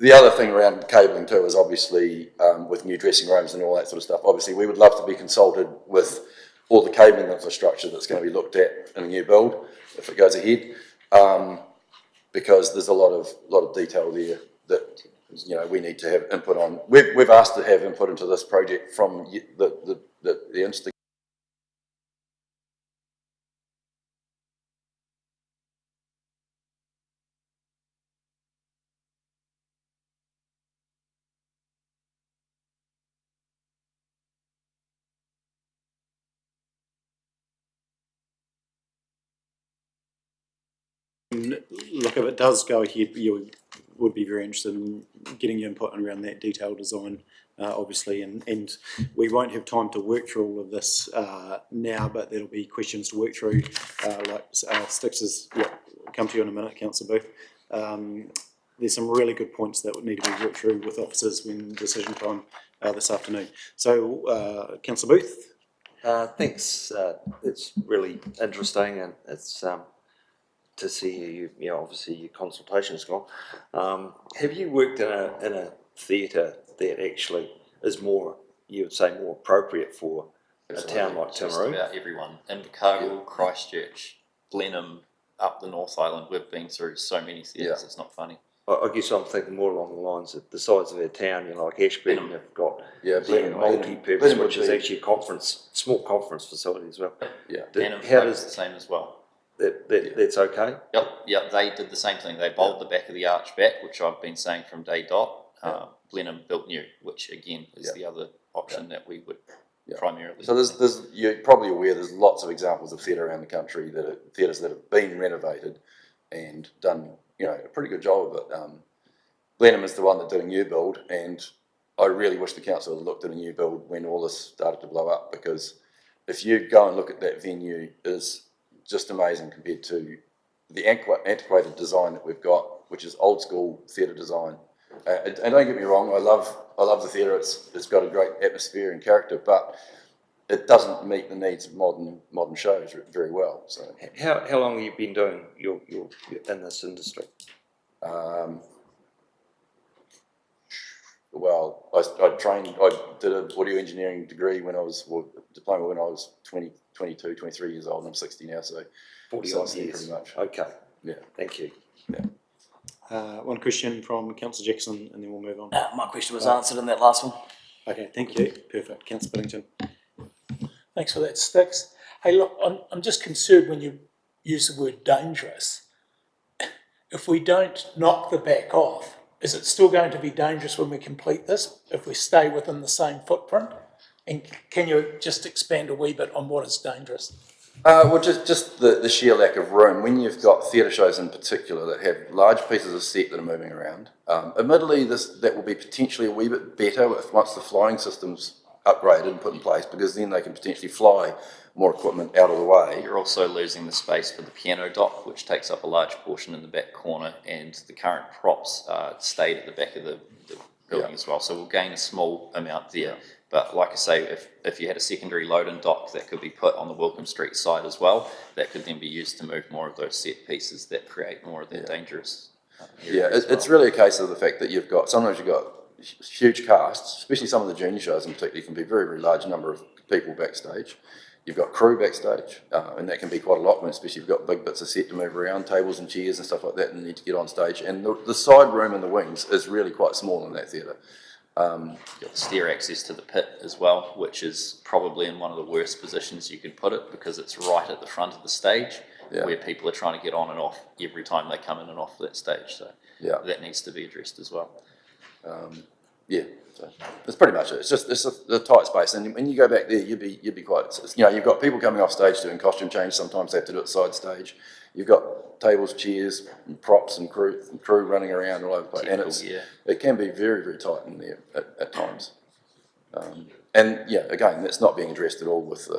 The other thing around cabling too is obviously with new dressing rooms and all that sort of stuff, obviously we would love to be consulted with all the cabling infrastructure that's going to be looked at in a new build if it goes ahead, because there's a lot of detail there that we need to have input on. We've asked to have input into this project from the instinct. Look, if it does go ahead, you would be very interested in getting your input around that detailed design, obviously, and we won't have time to work through all of this now, but there'll be questions to work through, like Stix's, come to you in a minute, Councillor Booth. There's some really good points that would need to be worked through with officers when decision time this afternoon. So, Councillor Booth. Thanks. It's really interesting, and it's to see obviously your consultation's gone. Have you worked in a theatre that actually is more, you would say, more appropriate for a town like Timaru? Just about everyone. Invercargill, Christchurch, Blenheim, up the North Island, we've been through so many theatres, it's not funny. I guess I'm thinking more along the lines of the size of our town, like Ashburton, you've got multi-purpose, which is actually a small conference facility as well. Yeah. Blenheim is the same as well. That's okay? Yep, they did the same thing. They bowled the back of the arch back, which I've been saying from day dot. Blenheim built new, which again is the other option that we would primarily. So you're probably aware there's lots of examples of theatre around the country that are theatres that have been renovated and done a pretty good job of it. Blenheim is the one that did a new build, and I really wish the council had looked at a new build when all this started to blow up, because if you go and look at that venue, it is just amazing compared to the antiquated design that we've got, which is old school theatre design. And don't get me wrong, I love the theatre. It's got a great atmosphere and character, but it doesn't meet the needs of modern shows very well. So how long have you been doing your in this industry? while. I did an audio engineering degree diploma when I was 22, 23 years old, and I'm 60 now, so 40 so odd years. pretty much. Okay, Yeah. thank you. One question from Councillor Jackson, and then we'll move on. My question was answered in that last one. Okay, thank you. Perfect. Councillor Billington. Thanks for that, Sticks. Hey, look, I'm just concerned when you use the word dangerous. If we don't knock the back off, is it still going to be dangerous when we complete this, if we stay within the same footprint? And can you just expand a wee bit on what is dangerous? Well, just the sheer lack of room. When you've got theatre shows in particular that have large pieces of set that are moving around, admittedly that will be potentially a wee bit better once the flying system's upgraded and put in place, because then they can potentially fly more equipment out of the way. You're also losing the space for the piano dock, which takes up a large portion in the back corner, and the current props stayed at the back of the building as well. So we'll gain a small amount there. But like I say, if you had a secondary load-in dock that could be put on the Welcome Street side as well, that could then be used to move more of those set pieces that create more of the dangerous areas. It's really a case of the fact that sometimes you've got huge casts, especially some of the junior shows in particular, can be very, very large number of people backstage. You've got crew backstage, and that can be quite a lot, especially if you've got big bits of set to move around, tables and chairs and stuff like that, and you need to get on stage. And the side room in the wings is really quite small in that theatre. You've got stair access to the pit as well, which is probably in one of the worst positions you could put it, because it's right at the front of the stage, where people are trying to get on and off every time they come in and off that stage. So that needs to be addressed as well. So that's pretty much it. It's a tight space, and when you go back there, you'd be quite. You've got people coming off stage doing costume change. Sometimes they have to do it side stage. You've got tables, chairs, and props, and crew running around all over the place, and it can be very, very tight in there at times. And again, that's not being addressed at all with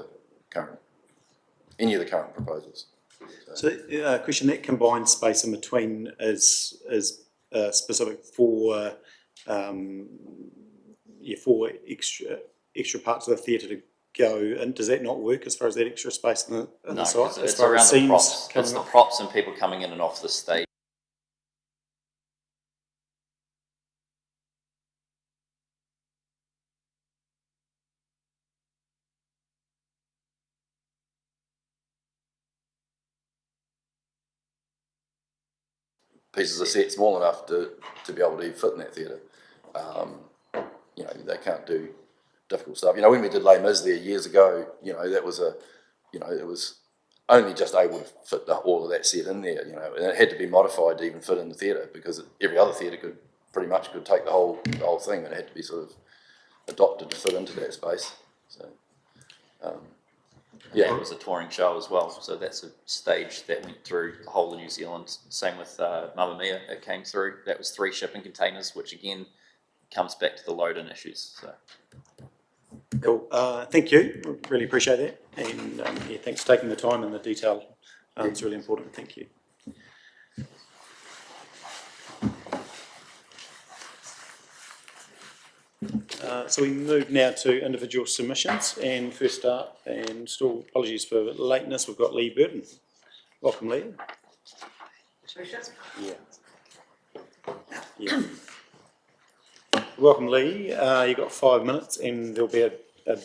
any of the current proposals. So, question, that combined space in between is specific for extra parts of the theatre to go, and does that not work as far as that extra space in the side? It's around the props. It's the props and people coming in and off the stage. Pieces of set small enough to be able to fit in that theatre. They can't do difficult stuff. When we did Les Mis there years ago, that was it was only just able to fit all of that set in there, and it had to be modified to even fit in the theatre, because every other theatre could take the whole thing, and it had to be sort of adopted to fit into that space. So, It was a touring show as well, so that's a stage that went through the whole of New Zealand. Same with Mamma Mia, it came through. That was 3 shipping containers, which again comes back to the load-in issues. So. Cool. Thank you. Really appreciate that, and thanks for taking the time and the detail. It's really important. Thank you. So we move now to individual submissions, and first up, and still apologies for lateness, we've got Lee Burton. Welcome, Lee. Yeah. Welcome, Lee. You've got 5 minutes, and there'll be a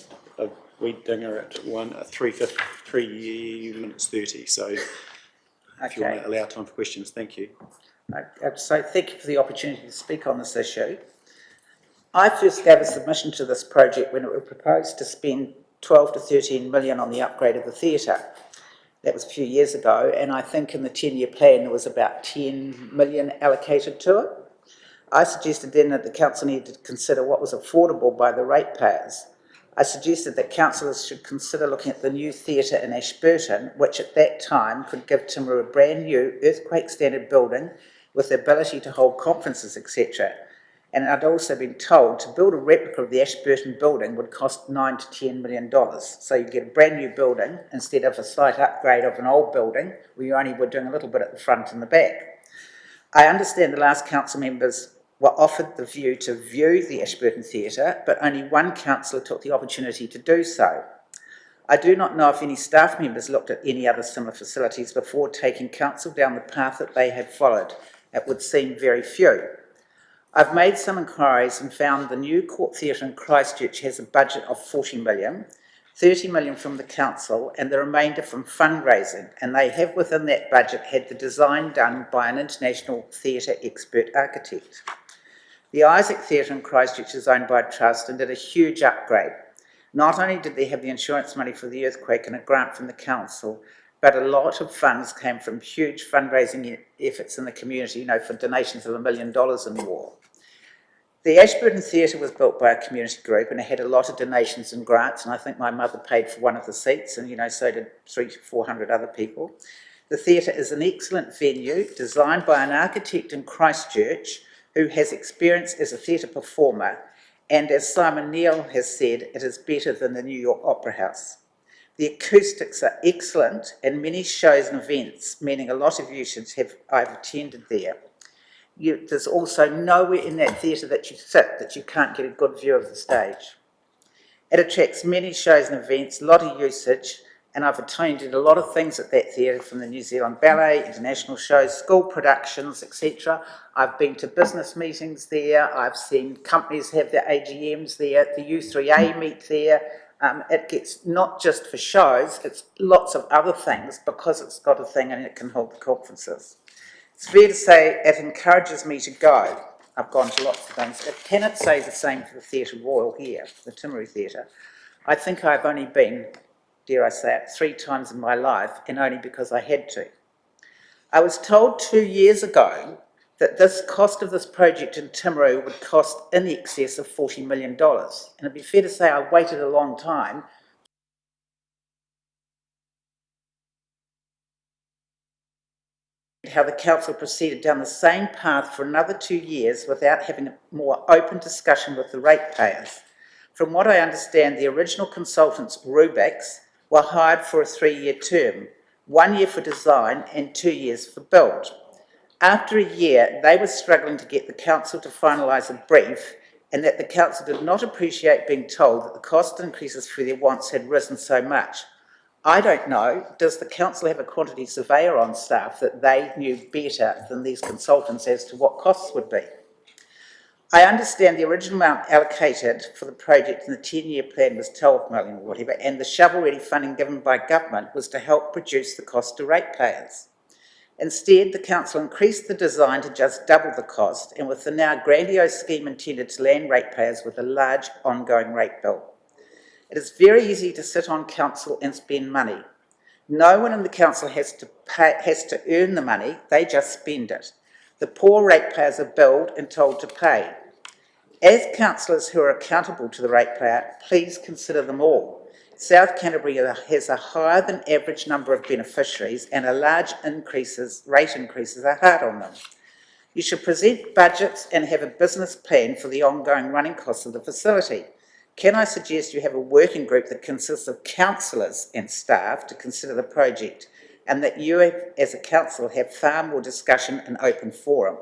wee dinger at 3 minutes 30. So if you want to allow time for questions, thank you. So thank you for the opportunity to speak on this issue. I first gave a submission to this project when it was proposed to spend 12 to 13 million on the upgrade of the theatre. That was a few years ago, and I think in the 10-year plan there was about 10 million allocated to it. I suggested then that the council needed to consider what was affordable by the ratepayers. I suggested that councillors should consider looking at the new theatre in Ashburton, which at that time could give Timaru a brand new earthquake standard building with the ability to hold conferences, etc. And I'd also been told to build a replica of the Ashburton building would cost $9 to $10 million. So you get a brand new building instead of a slight upgrade of an old building where you only were doing a little bit at the front and the back. I understand the last council members were offered the view to view the Ashburton Theatre, but only one councillor took the opportunity to do so. I do not know if any staff members looked at any other similar facilities before taking council down the path that they have followed. It would seem very few. I've made some inquiries and found the new Court Theatre in Christchurch has a budget of 40 million, 30 million from the council and the remainder from fundraising, and they have within that budget had the design done by an international theatre expert architect. The Isaac Theatre in Christchurch is owned by a trust and did a huge upgrade. Not only did they have the insurance money for the earthquake and a grant from the council, but a lot of funds came from huge fundraising efforts in the community, for donations of $1 million and more. The Ashburton Theatre was built by a community group and it had a lot of donations and grants, and I think my mother paid for one of the seats, and so did 300 to 400 other people. The theatre is an excellent venue designed by an architect in Christchurch who has experience as a theatre performer, and as Simon Neil has said, it is better than the New York Opera House. The acoustics are excellent and many shows and events, meaning a lot of usage, I've attended there. There's also nowhere in that theatre that you sit that you can't get a good view of the stage. It attracts many shows and events, a lot of usage, and I've attended a lot of things at that theatre, from the New Zealand Ballet, international shows, school productions, etc. I've been to business meetings there, I've seen companies have their AGMs there, the U3A meet there. It gets not just for shows, it's lots of other things because it's got a thing and it can hold the conferences. It's fair to say it encourages me to go. I've gone to lots of things. It cannot say the same for the Theatre Royal here, the Timaru Theatre. I think I've only been, dare I say it, 3 times in my life, and only because I had to. I was told 2 years ago that this cost of this project in Timaru would cost in excess of $40 million. And it'd be fair to say I waited a long time. How the council proceeded down the same path for another 2 years without having a more open discussion with the ratepayers. From what I understand, the original consultants, Rubix, were hired for a 3-year term, 1 year for design and 2 years for build. After a year, they were struggling to get the council to finalise a brief, and that the council did not appreciate being told that the cost increases for their wants had risen so much. I don't know, does the council have a quantity surveyor on staff that they knew better than these consultants as to what costs would be? I understand the original amount allocated for the project in the 10-year plan was 12 million or whatever, and the shovel-ready funding given by government was to help reduce the cost to ratepayers. Instead, the council increased the design to just double the cost, and with the now grandiose scheme intended to land ratepayers with a large ongoing rate bill. It is very easy to sit on council and spend money. No one in the council has to earn the money, they just spend it. The poor ratepayers are billed and told to pay. As councillors who are accountable to the ratepayer, please consider them all. South Canterbury has a higher than average number of beneficiaries, and large rate increases are hard on them. You should present budgets and have a business plan for the ongoing running costs of the facility. Can I suggest you have a working group that consists of councillors and staff to consider the project, and that you as a council have far more discussion and open forum?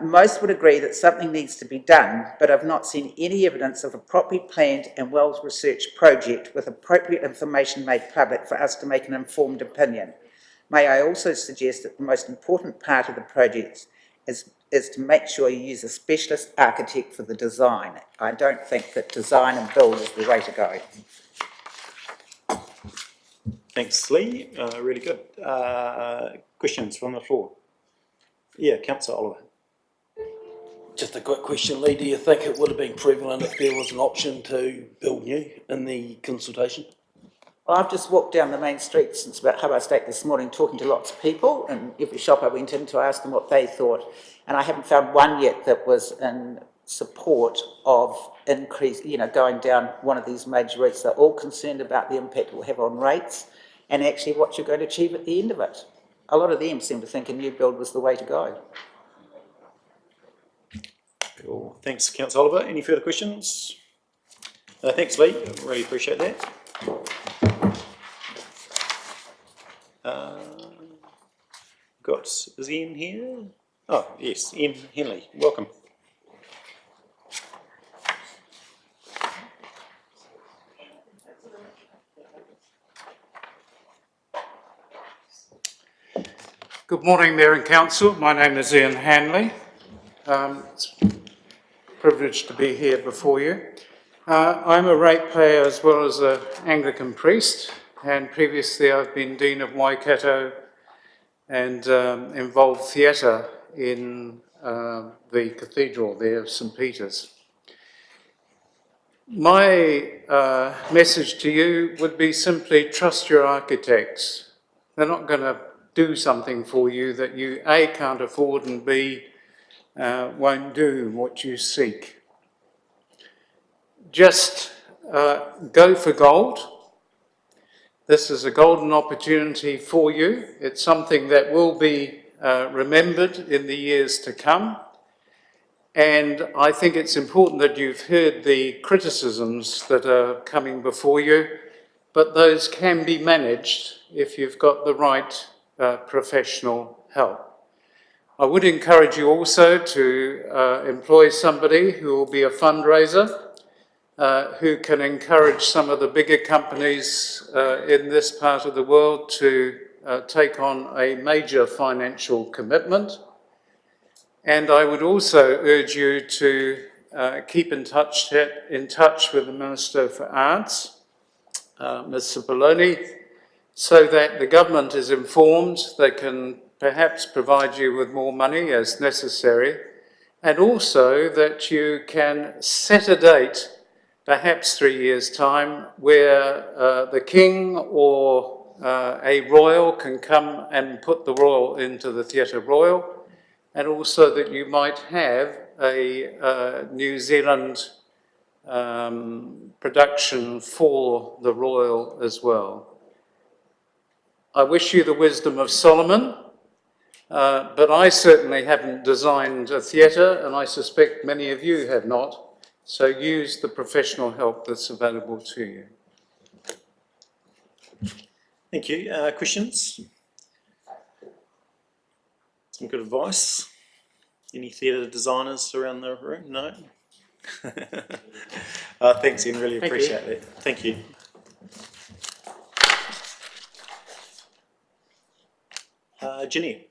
Most would agree that something needs to be done, but I've not seen any evidence of a properly planned and well-researched project with appropriate information made public for us to make an informed opinion. May I also suggest that the most important part of the project is to make sure you use a specialist architect for the design. I don't think that design and build is the way to go. Thanks, Lee. Really good. Questions from the floor? Yeah, Councillor Oliver. Just a quick question, Lee. Do you think it would have been prevalent if there was an option to build new in the consultation? Well, I've just walked down the main street since about Hobart State this morning talking to lots of people, and every shop I went into I asked them what they thought, and I haven't found one yet that was in support of increase, going down one of these major routes. They're all concerned about the impact it will have on rates and actually what you're going to achieve at the end of it. A lot of them seem to think a new build was the way to go. Cool. Thanks, Councillor Oliver. Any further questions? Thanks, Lee. Really appreciate that. Is Ian here? Oh, yes, Ian Henley. Welcome. Good morning, Mayor and Council. My name is Ian Hanley. It's a privilege to be here before you. I'm a ratepayer as well as an Anglican priest, and previously I've been Dean of Waikato and involved theatre in the cathedral there of St. Peter's. My message to you would be simply trust your architects. They're not going to do something for you that you A, can't afford, and B, won't do what you seek. Just go for gold. This is a golden opportunity for you. It's something that will be remembered in the years to come. And I think it's important that you've heard the criticisms that are coming before you, but those can be managed if you've got the right professional help. I would encourage you also to employ somebody who will be a fundraiser, who can encourage some of the bigger companies in this part of the world to take on a major financial commitment. And I would also urge you to keep in touch with the Minister for Arts, Ms. Cipollone, so that the government is informed. They can perhaps provide you with more money as necessary, and also that you can set a date, perhaps 3 years' time, where the King or a royal can come and put the royal into the Theatre Royal, and also that you might have a New Zealand production for the royal as well. I wish you the wisdom of Solomon, but I certainly haven't designed a theatre, and I suspect many of you have not, so use the professional help that's available to you. Thank you. Questions? Some good advice. Any theatre designers around the room? No? Thanks, Ian. Really appreciate it. Thank you. Jeanette.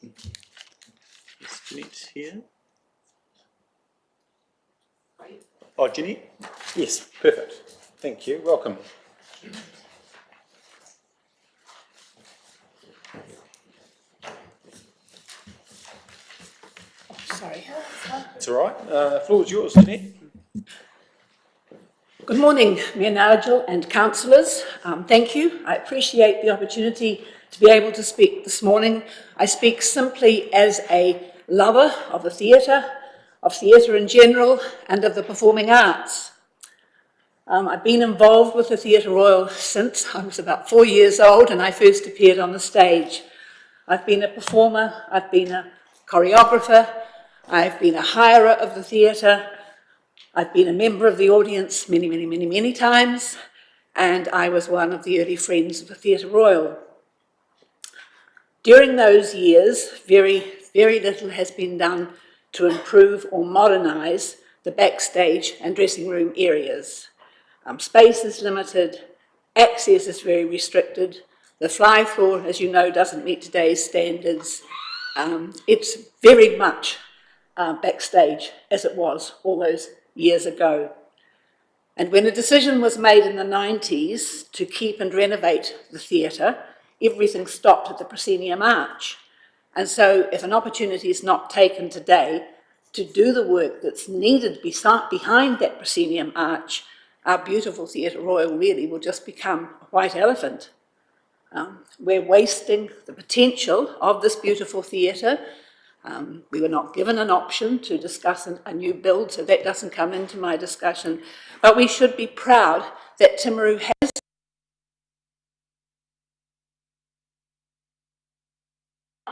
Is Jeanette here? Oh, Jeanette? Yes, perfect. Thank you. Welcome. Sorry. It's all right. The floor is yours, Jeanette. Good morning, Mayor Nigel and councillors. Thank you. I appreciate the opportunity to be able to speak this morning. I speak simply as a lover of the theatre in general, and of the performing arts. I've been involved with the Theatre Royal since I was about 4 years old and I first appeared on the stage. I've been a performer, I've been a choreographer, I've been a hirer of the theatre, I've been a member of the audience many times, and I was one of the early friends of the Theatre Royal. During those years, very little has been done to improve or modernise the backstage and dressing room areas. Space is limited, access is very restricted, the fly floor, as you know, doesn't meet today's standards. It's very much backstage as it was all those years ago. And when a decision was made in the 90s to keep and renovate the theatre, everything stopped at the proscenium arch. And so if an opportunity is not taken today to do the work that's needed behind that proscenium arch, our beautiful Theatre Royal really will just become a white elephant. We're wasting the potential of this beautiful theatre. We were not given an option to discuss a new build, so that doesn't come into my discussion. But we should be proud that Timaru has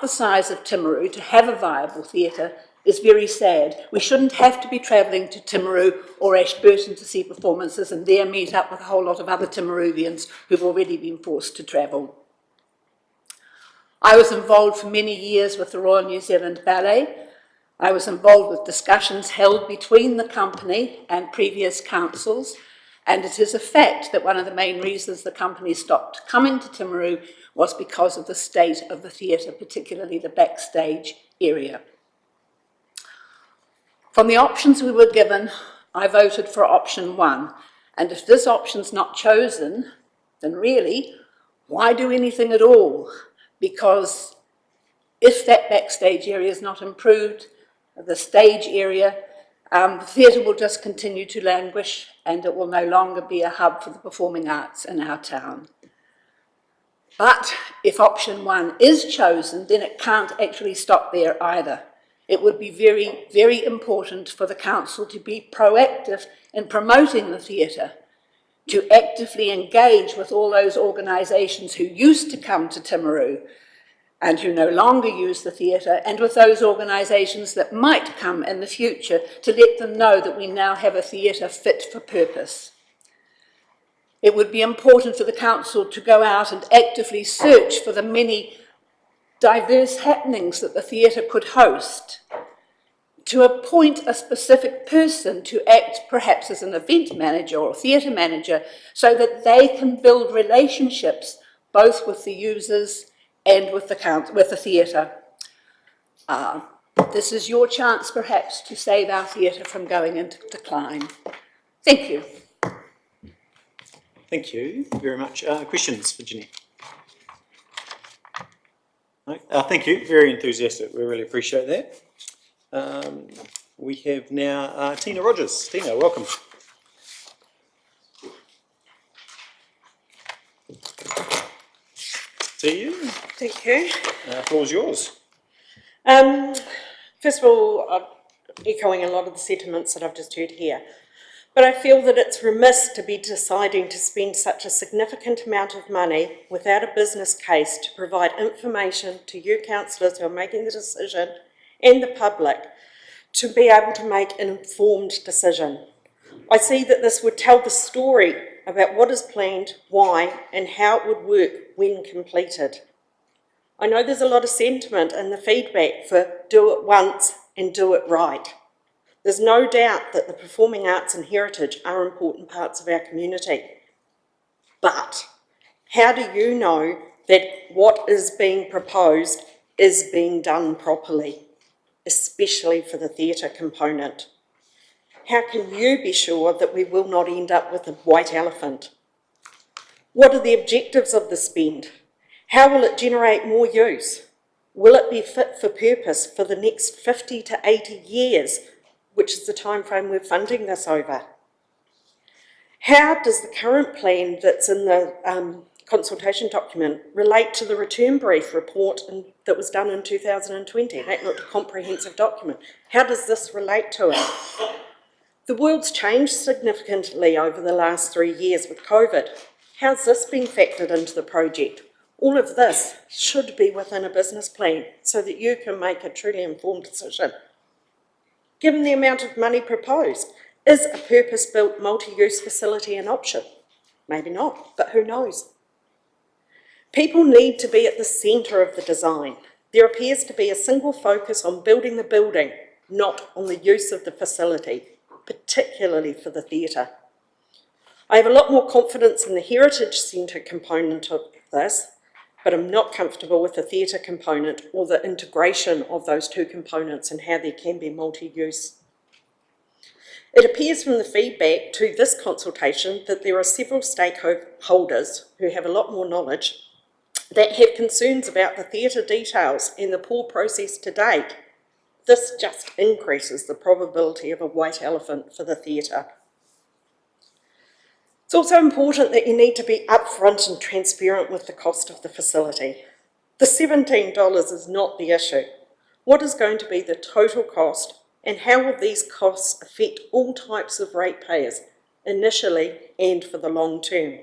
the size of Timaru to have a viable theatre is very sad. We shouldn't have to be travelling to Timaru or Ashburton to see performances and there meet up with a whole lot of other Timaruvians who've already been forced to travel. I was involved for many years with the Royal New Zealand Ballet. I was involved with discussions held between the company and previous councils, and it is a fact that one of the main reasons the company stopped coming to Timaru was because of the state of the theatre, particularly the backstage area. From the options we were given, I voted for option 1. And if this option's not chosen, then really, why do anything at all? Because if that backstage area is not improved, the stage area, the theatre will just continue to languish and it will no longer be a hub for the performing arts in our town. But if option 1 is chosen, then it can't actually stop there either. It would be very, very important for the council to be proactive in promoting the theatre, to actively engage with all those organisations who used to come to Timaru and who no longer use the theatre, and with those organisations that might come in the future, to let them know that we now have a theatre fit for purpose. It would be important for the council to go out and actively search for the many diverse happenings that the theatre could host, to appoint a specific person to act perhaps as an event manager or theatre manager so that they can build relationships both with the users and with the theatre. This is your chance perhaps to save our theatre from going into decline. Thank you. Thank you very much. Questions for Ginny? No? Thank you, very enthusiastic, we really appreciate that. We have now Tina Rogers. Tina, welcome. See you. Thank you. Floor's yours. First of all, I'm echoing a lot of the sentiments that I've just heard here, but I feel that it's remiss to be deciding to spend such a significant amount of money without a business case to provide information to you councillors who are making the decision and the public to be able to make an informed decision. I see that this would tell the story about what is planned, why, and how it would work when completed. I know there's a lot of sentiment and the feedback for do it once and do it right. There's no doubt that the performing arts and heritage are important parts of our community. But how do you know that what is being proposed is being done properly, especially for the theatre component? How can you be sure that we will not end up with a white elephant? What are the objectives of the spend? How will it generate more use? Will it be fit for purpose for the next 50 to 80 years, which is the time frame we're funding this over? How does the current plan that's in the consultation document relate to the return brief report that was done in 2020? That looked a comprehensive document. How does this relate to it? The world's changed significantly over the last 3 years with COVID. How's this been factored into the project? All of this should be within a business plan so that you can make a truly informed decision. Given the amount of money proposed, is a purpose-built multi-use facility an option? Maybe not, but who knows? People need to be at the centre of the design. There appears to be a single focus on building the building, not on the use of the facility, particularly for the theatre. I have a lot more confidence in the Heritage Centre component of this, but I'm not comfortable with the theatre component or the integration of those two components and how there can be multi-use. It appears from the feedback to this consultation that there are several stakeholders who have a lot more knowledge that have concerns about the theatre details and the poor process to date. This just increases the probability of a white elephant for the theatre. It's also important that you need to be upfront and transparent with the cost of the facility. The $17 is not the issue. What is going to be the total cost, and how will these costs affect all types of ratepayers, initially and for the long term?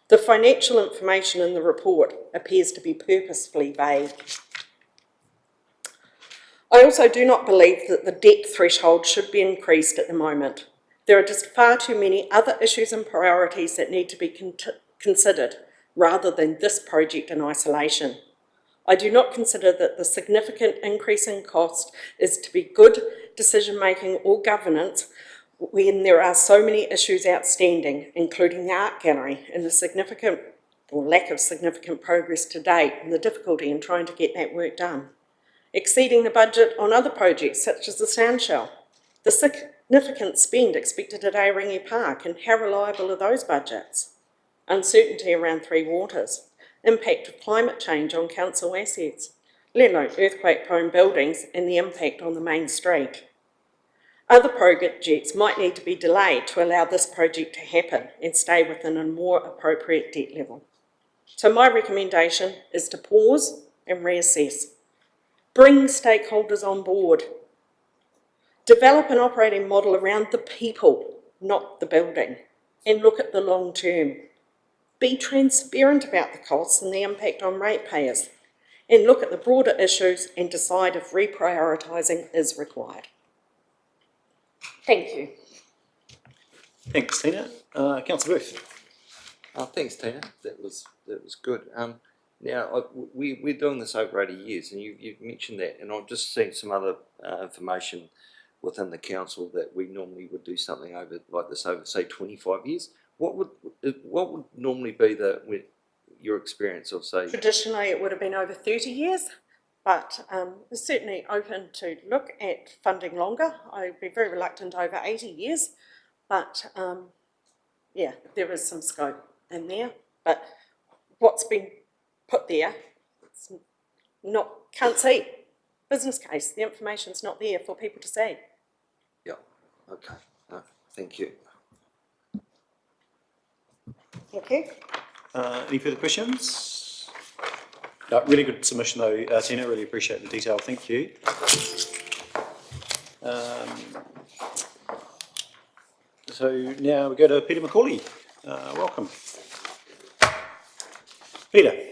The financial information in the report appears to be purposefully vague. I also do not believe that the debt threshold should be increased at the moment. There are just far too many other issues and priorities that need to be considered rather than this project in isolation. I do not consider that the significant increase in cost is to be good decision-making or governance when there are so many issues outstanding, including the art gallery and the significant or lack of significant progress to date and the difficulty in trying to get that work done. Exceeding the budget on other projects such as the sound shell. The significant spend expected at Aorangi Park, and how reliable are those budgets? Uncertainty around Three Waters, impact of climate change on council assets, let alone earthquake-prone buildings and the impact on the main street. Other projects might need to be delayed to allow this project to happen and stay within a more appropriate debt level. So my recommendation is to pause and reassess. Bring stakeholders on board. Develop an operating model around the people, not the building, and look at the long term. Be transparent about the costs and the impact on ratepayers, and look at the broader issues and decide if reprioritising is required. Thank you. Thanks, Tina. Councillor Booth. Thanks, Tina. That was good. Now, we're doing this over 80 years, and you've mentioned that, and I've just seen some other information within the council that we normally would do something over like this over, say, 25 years. What would normally be your experience of, say? Traditionally, it would have been over 30 years, but we're certainly open to look at funding longer. I'd be very reluctant over 80 years, but yeah, there is some scope in there. But what's been put there, it's can't see. Business case, the information's not there for people to see. Yeah, okay, thank you. Thank you. Any further questions? No, really good submission though, Tina. Really appreciate the detail. Thank you. So now we go to Peter McCauley. Welcome. Peter.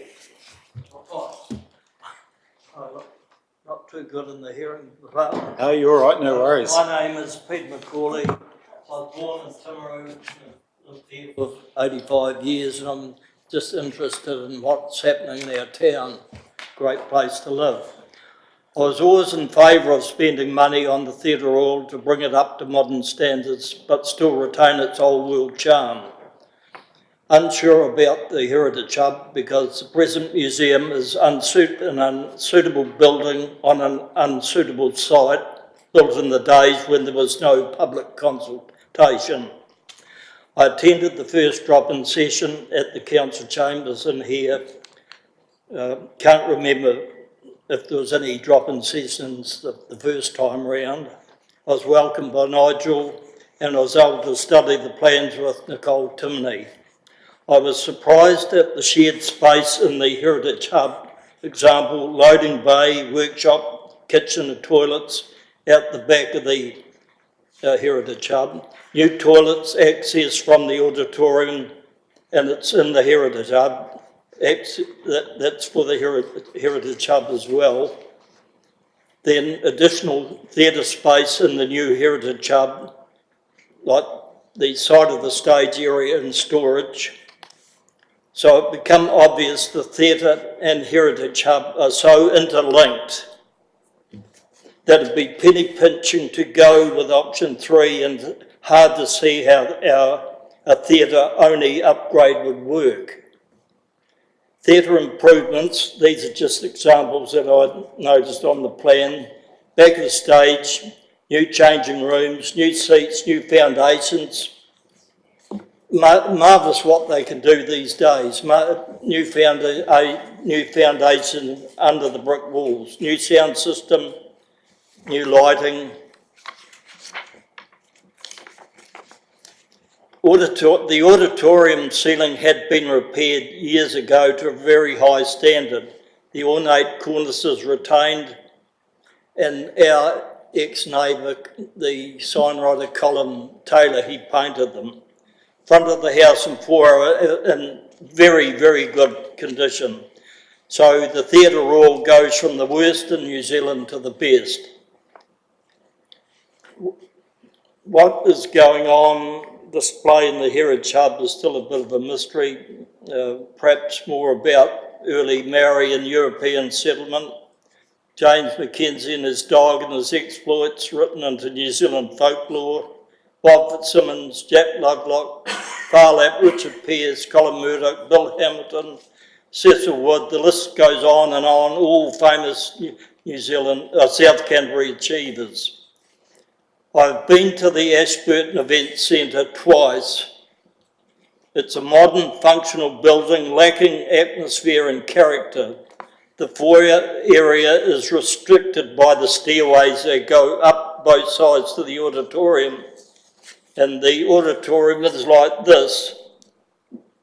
Not too good in the hearing department. Oh, you're all right. No worries. My name is Peter McCauley. I was born in Timaru, lived here for 85 years, and I'm just interested in what's happening in our town. Great place to live. I was always in favour of spending money on the Theatre Royal to bring it up to modern standards, but still retain its old world charm. Unsure about the Heritage Hub because the present museum is an unsuitable building on an unsuitable site, built in the days when there was no public consultation. I attended the first drop-in session at the council chambers in here. Can't remember if there was any drop-in sessions the first time round. I was welcomed by Nigel, and I was able to study the plans with Nicole Timney. I was surprised at the shared space in the Heritage Hub, example, loading bay, workshop, kitchen and toilets out the back of the Heritage Hub. New toilets, access from the auditorium, and it's in the Heritage Hub. That's for the Heritage Hub as well. Then additional theatre space in the new Heritage Hub, like the side of the stage area and storage. So it became obvious the theatre and Heritage Hub are so interlinked that it'd be penny pinching to go with option 3 and hard to see how a theatre only upgrade would work. Theatre improvements, these are just examples that I noticed on the plan. Back of the stage, new changing rooms, new seats, new foundations. Marvellous what they can do these days. New foundation under the brick walls, new sound system, new lighting. The auditorium ceiling had been repaired years ago to a very high standard. The ornate cornices retained, and our ex-neighbour, the signwriter Colin Taylor, he painted them. Front of the house and foyer in very, very good condition. So the Theatre Royal goes from the worst in New Zealand to the best. What is going on display in the Heritage Hub is still a bit of a mystery, perhaps more about early Maori and European settlement. James Mackenzie and his dog and his exploits written into New Zealand folklore. Bob Fitzsimmons, Jack Lovelock, Farlap, Richard Pearce, Colin Murdoch, Bill Hamilton, Cecil Wood, the list goes on, all famous South Canterbury achievers. I've been to the Ashburton Event Centre twice. It's a modern, functional building lacking atmosphere and character. The foyer area is restricted by the stairways that go up both sides to the auditorium. And the auditorium is like this,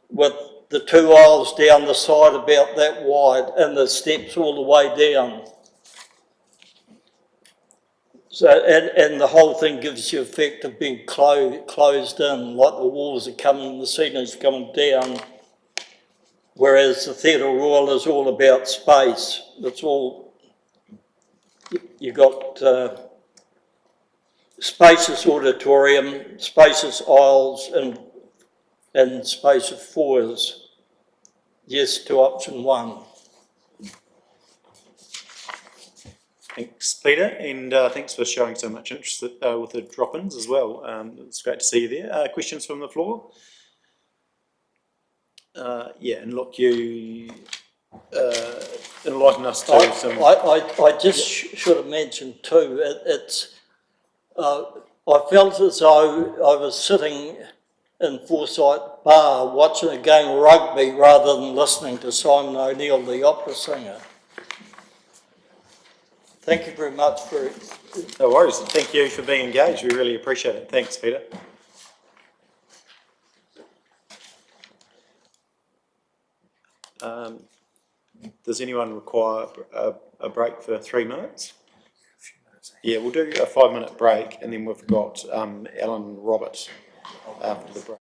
with the two aisles down the side about that wide and the steps all the way down. So, and the whole thing gives you the effect of being closed in, like the walls are coming, the ceiling's coming down. Whereas the Theatre Royal is all about space. It's all, you got spacious auditorium, spacious aisles, and spacious foyers. Yes to option 1. Thanks, Peter, and thanks for showing so much interest with the drop-ins as well. It's great to see you there. Questions from the floor? Yeah, and look, you enlighten us to some... I just should have mentioned too, I felt as though I was sitting in Forsyth Bar watching a game of rugby rather than listening to Simon O'Neill, the opera singer. Thank you very much for it. No worries. Thank you for being engaged. We really appreciate it. Thanks, Peter. Does anyone require a break for 3 minutes? Yeah, we'll do a 5-minute break, and then we've got Alan Roberts after the break.